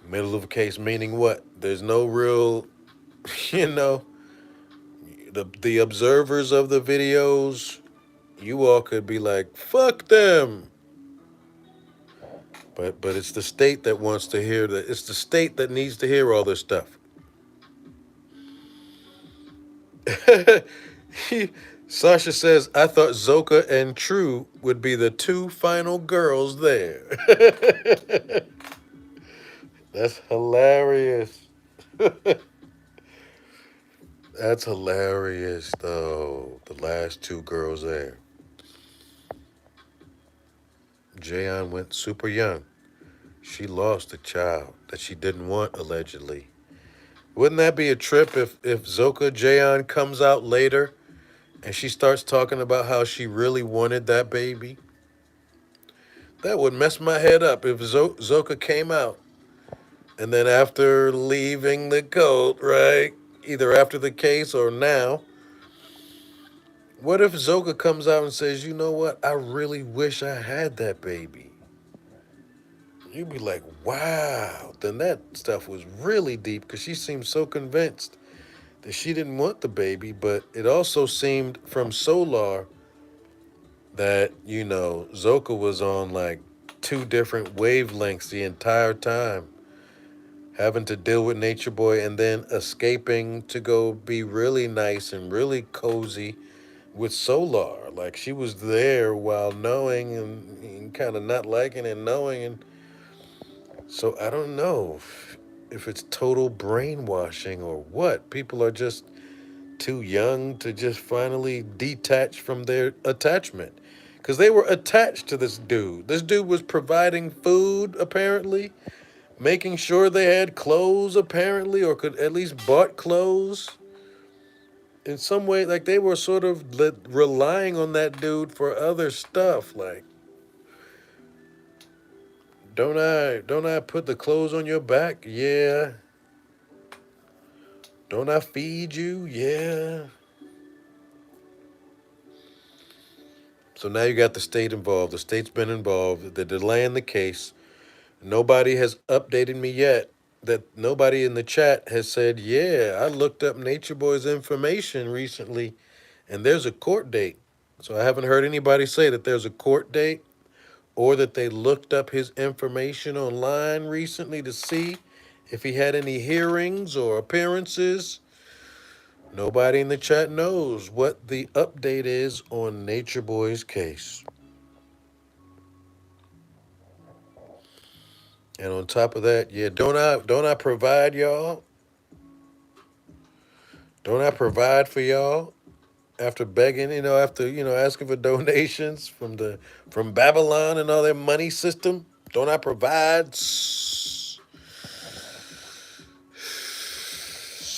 Middle of a case meaning what? There's no real, you know, the observers of the videos, you all could be like, fuck them. But it's the state that wants to hear that. It's the state that needs to hear all this stuff. Sasha says, I thought Zoka and True would be the two final girls there. That's hilarious. That's hilarious, though. The last two girls there. Jayon went super young. She lost a child that she didn't want, allegedly. Wouldn't that be a trip if Zoka Jayon comes out later and she starts talking about how she really wanted that baby? That would mess my head up if Zoka came out and then after leaving the cult, right? Either after the case or now. What if Zoka comes out and says, you know what? I really wish I had that baby. You'd be like, wow. Then that stuff was really deep because she seemed so convinced that she didn't want the baby, but it also seemed from Solar that, Zoka was on like two different wavelengths the entire time, having to deal with Nature Boy and then escaping to go be really nice and really cozy with Solar. Like she was there while knowing and kind of not liking and knowing. And so I don't know if it's total brainwashing or what. People are just too young to just finally detach from their attachment. Because they were attached to this dude. This dude was providing food, apparently, making sure they had clothes, apparently, or could at least bought clothes. In some way, like they were sort of relying on that dude for other stuff. Like, don't I put the clothes on your back? Yeah. Don't I feed you? Yeah. So now you got the state involved. The state's been involved. They're delaying the case. Nobody has updated me yet. That nobody in the chat has said, yeah, I looked up Nature Boy's information recently and there's a court date. So I haven't heard anybody say that there's a court date or that they looked up his information online recently to see if he had any hearings or appearances. Nobody in the chat knows what the update is on Nature Boy's case. And on top of that, yeah, don't I provide y'all? Don't I provide for y'all after begging, after asking for donations from Babylon and all their money system? Don't I provide?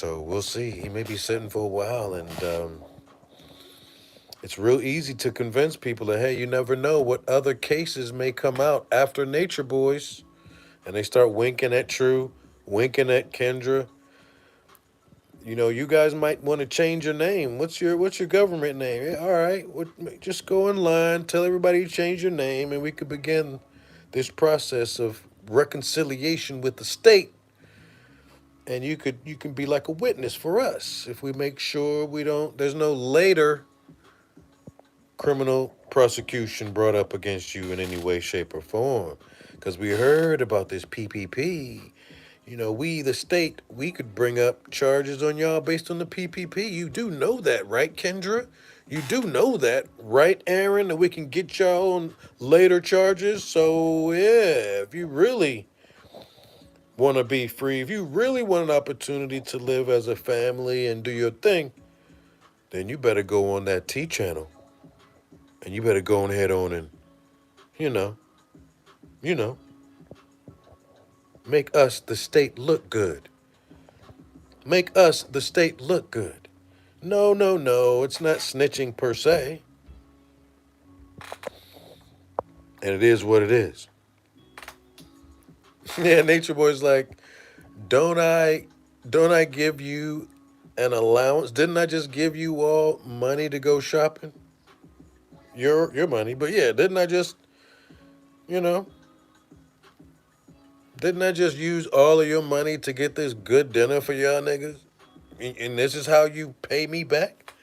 So we'll see. He may be sitting for a while, and it's real easy to convince people that, hey, you never know what other cases may come out after Nature Boys. And they start winking at True, winking at Kendra. You know, you guys might want to change your name. What's your government name? Yeah, all right, just go in line, tell everybody you change your name, and we could begin this process of reconciliation with the state. And you can be like a witness for us if we make sure we don't. There's no later criminal prosecution brought up against you in any way, shape, or form. Because we heard about this PPP. You know, we, the state, we could bring up charges on y'all based on the PPP. You do know that, right, Kendra? You do know that, right, Aaron? That we can get y'all on later charges. So, yeah, if you really want to be free, if you really want an opportunity to live as a family and do your thing, then you better go on that T channel. And you better go ahead on and, you know, you know, make us, the state, look good. Make us, the state, look good. No, no, no, it's not snitching per se. And it is what it is. Yeah, Nature Boy's like, don't I give you an allowance? Didn't I just give you all money to go shopping? Your money, but yeah, you know, didn't I just use all of your money to get this good dinner for y'all niggas? And this is how you pay me back?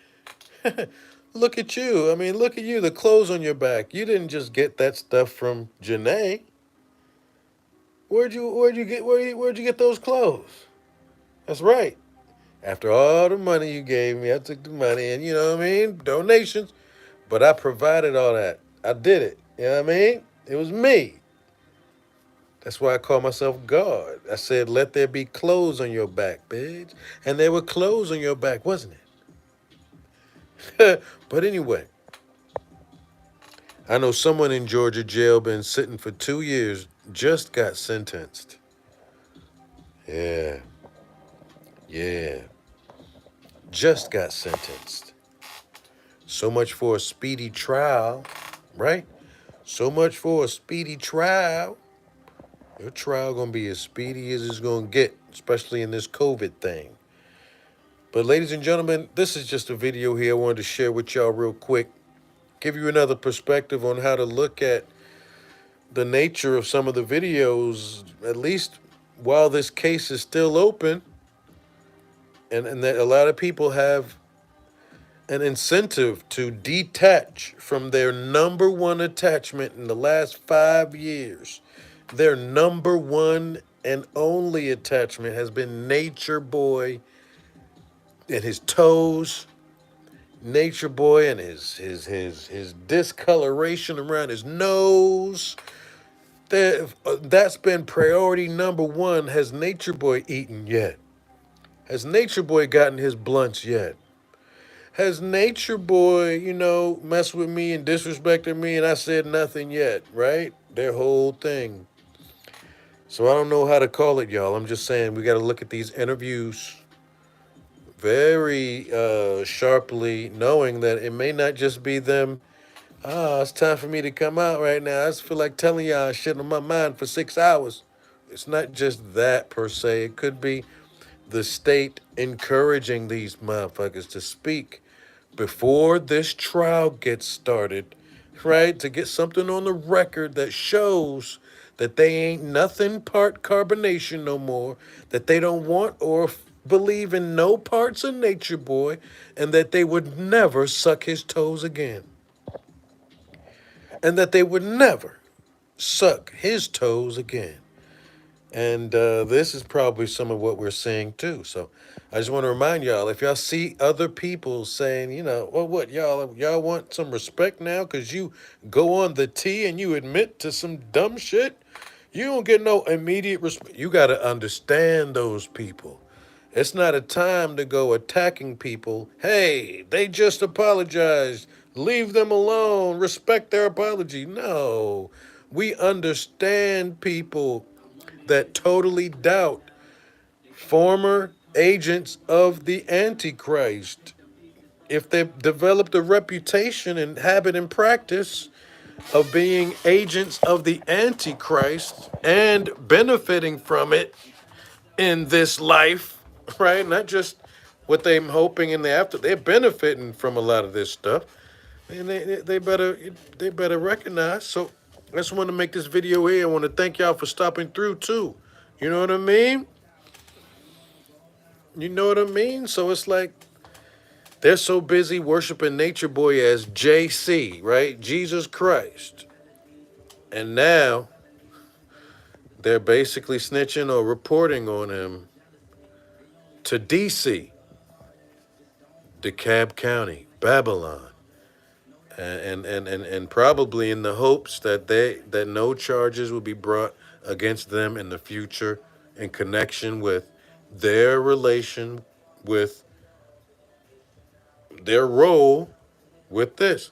Look at you. I mean, look at you, the clothes on your back. You didn't just get that stuff from Janae. Where'd you get those clothes? That's right. After all the money you gave me, I took the money and, you know what I mean? Donations. But I provided all that. I did it. You know what I mean? It was me. That's why I call myself God. I said, let there be clothes on your back, bitch. And there were clothes on your back, wasn't it? But anyway, I know someone in Georgia jail been sitting for 2 years, just got sentenced. Yeah, yeah, just got sentenced. So much for a speedy trial, right? So much for a speedy trial. Your trial gonna be as speedy as it's gonna get, especially in this COVID thing. But ladies and gentlemen, this is just a video here I wanted to share with y'all real quick. Give you another perspective on how to look at the nature of some of the videos, at least while this case is still open, and that a lot of people have an incentive to detach from their number one attachment in the last 5 years. Their number one and only attachment has been Nature Boy and his toes, Nature Boy and his discoloration around his nose. That's been priority number one. Has Nature Boy eaten yet? Has Nature Boy gotten his blunts yet? Has Nature Boy, messed with me and disrespected me and I said nothing yet, right? Their whole thing. So I don't know how to call it, y'all. I'm just saying we got to look at these interviews very sharply, knowing that it may not just be them. It's time for me to come out right now. I just feel like telling y'all shit on my mind for 6 hours. It's not just that per se. It could be the state encouraging these motherfuckers to speak before this trial gets started, right? To get something on the record that shows that they ain't nothing part carbonation no more, that they don't want or believe in no parts of Nature Boy, and that they would never suck his toes again. And that they would never suck his toes again. And this is probably some of what we're seeing too. So I just want to remind y'all, if y'all see other people saying, well, what, y'all want some respect now because you go on the T and you admit to some dumb shit, you don't get no immediate respect. You got to understand those people. It's not a time to go attacking people. Hey, they just apologized. Leave them alone. Respect their apology. No, we understand people that totally doubt former agents of the Antichrist. If they've developed a reputation and habit and practice of being agents of the Antichrist and benefiting from it in this life, right? Not just what they're hoping in the after. They're benefiting from a lot of this stuff, and they better recognize. So I just want to make this video here. I want to thank y'all for stopping through too. You know what I mean? You know what I mean? So it's like they're so busy worshiping Nature Boy as JC, right? Jesus Christ. And now they're basically snitching or reporting on him to DC, DeKalb County, Babylon. And probably in the hopes that no charges will be brought against them in the future in connection with their relation with their role with this.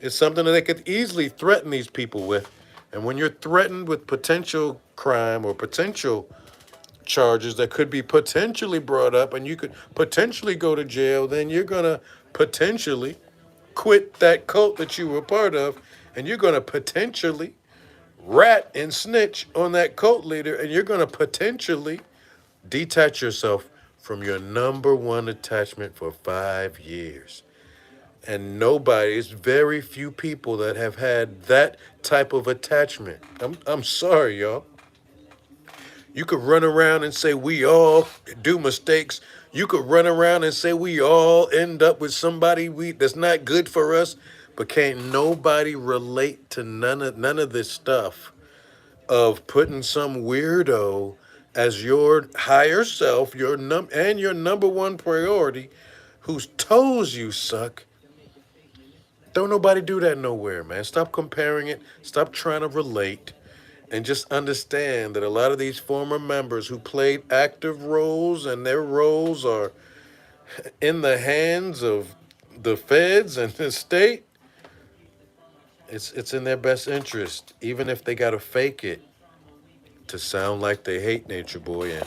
It's something that they could easily threaten these people with. And when you're threatened with potential crime or potential charges that could be potentially brought up and you could potentially go to jail, then you're going to potentially quit that cult that you were part of, and you're going to potentially rat and snitch on that cult leader, and you're going to potentially detach yourself from your number one attachment for 5 years. And it's very few people that have had that type of attachment. I'm sorry, y'all. You could run around and say we all do mistakes. You could run around and say we all end up with somebody that's not good for us, but can't nobody relate to none of this stuff of putting some weirdo as your higher self, and your number one priority, whose toes you suck. Don't nobody do that nowhere, man. Stop comparing it. Stop trying to relate. And just understand that a lot of these former members who played active roles and their roles are in the hands of the feds and the state, it's in their best interest, even if they got to fake it to sound like they hate Nature Boy and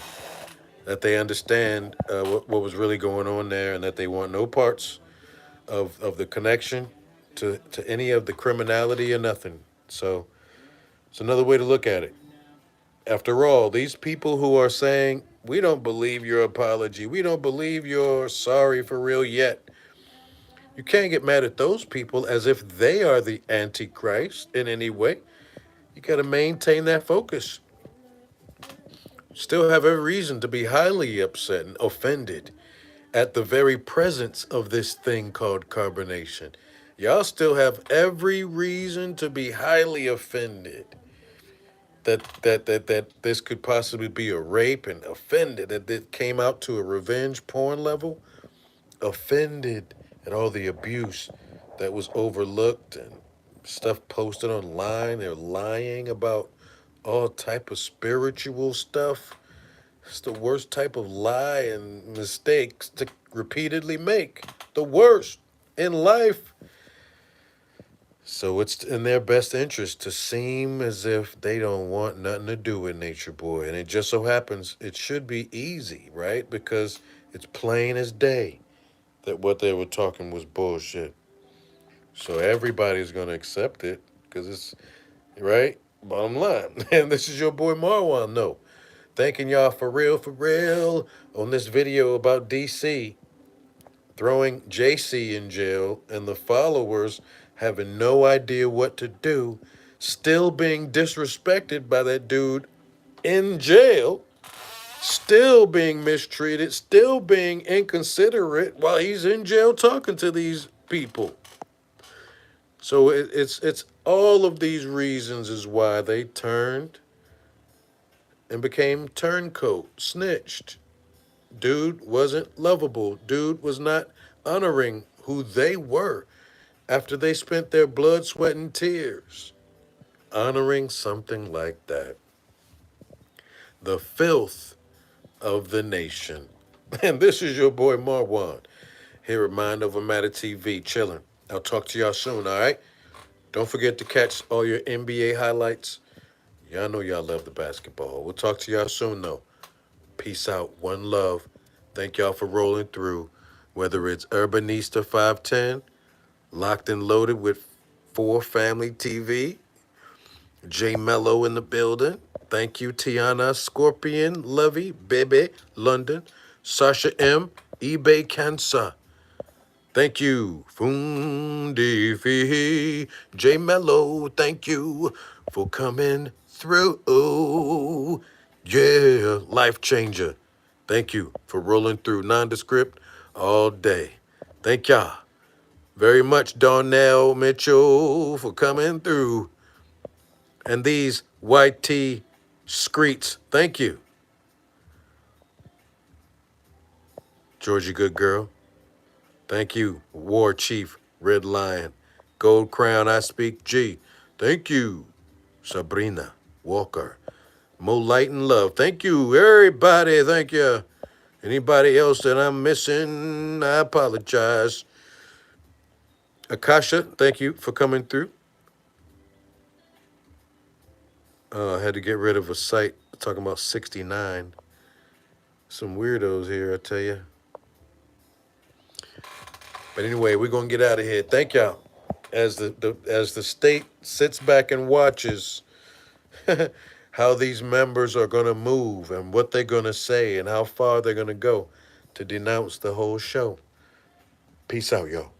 that they understand what was really going on there and that they want no parts of the connection to any of the criminality or nothing. So it's another way to look at it. After all, these people who are saying, we don't believe your apology, we don't believe you're sorry for real yet, you can't get mad at those people as if they are the Antichrist in any way. You got to maintain that focus. Still have every reason to be highly upset and offended at the very presence of this thing called carbonation. Y'all still have every reason to be highly offended that this could possibly be a rape, and offended that it came out to a revenge porn level, offended at all the abuse that was overlooked and stuff posted online. They're lying about all type of spiritual stuff. It's the worst type of lie and mistakes to repeatedly make. The worst in life. So it's in their best interest to seem as if they don't want nothing to do with Nature Boy. And it just so happens it should be easy, right? Because it's plain as day that what they were talking was bullshit. So everybody's going to accept it because it's, right? Bottom line. And this is your boy Marwan. No. Thanking y'all for real, on this video about DC throwing JC in jail and the followers having no idea what to do, still being disrespected by that dude in jail, still being mistreated, still being inconsiderate while he's in jail talking to these people. So it's all of these reasons is why they turned and became turncoat, snitched. Dude wasn't lovable. Dude was not honoring who they were after they spent their blood, sweat, and tears honoring something like that. The filth of the nation. And this is your boy Marwan here at Mind Over Matter TV, chilling. I'll talk to y'all soon, all right? Don't forget to catch all your NBA highlights. Y'all know y'all love the basketball. We'll talk to y'all soon, though. Peace out. One love. Thank y'all for rolling through. Whether it's Urbanista 510, Locked and Loaded with 4 Family TV, J Mello in the building. Thank you, Tiana, Scorpion, Lovey, Bebe, London, Sasha M, eBay Cancer. Thank you, Fundi Fee, J Mello. Thank you for coming through. Yeah, life changer. Thank you for rolling through nondescript all day. Thank y'all very much, Darnell Mitchell, for coming through. And these white tee screets, thank you. Georgie Good Girl, thank you. War Chief, Red Lion, Gold Crown, I Speak G, thank you. Sabrina Walker, Mo Light and Love, thank you. Everybody, thank you. Anybody else that I'm missing, I apologize. Akasha, thank you for coming through. I had to get rid of a site talking about 69. Some weirdos here, I tell you. But anyway, we're gonna get out of here. Thank y'all. As the state sits back and watches how these members are gonna move and what they're gonna say and how far they're gonna go to denounce the whole show. Peace out, y'all.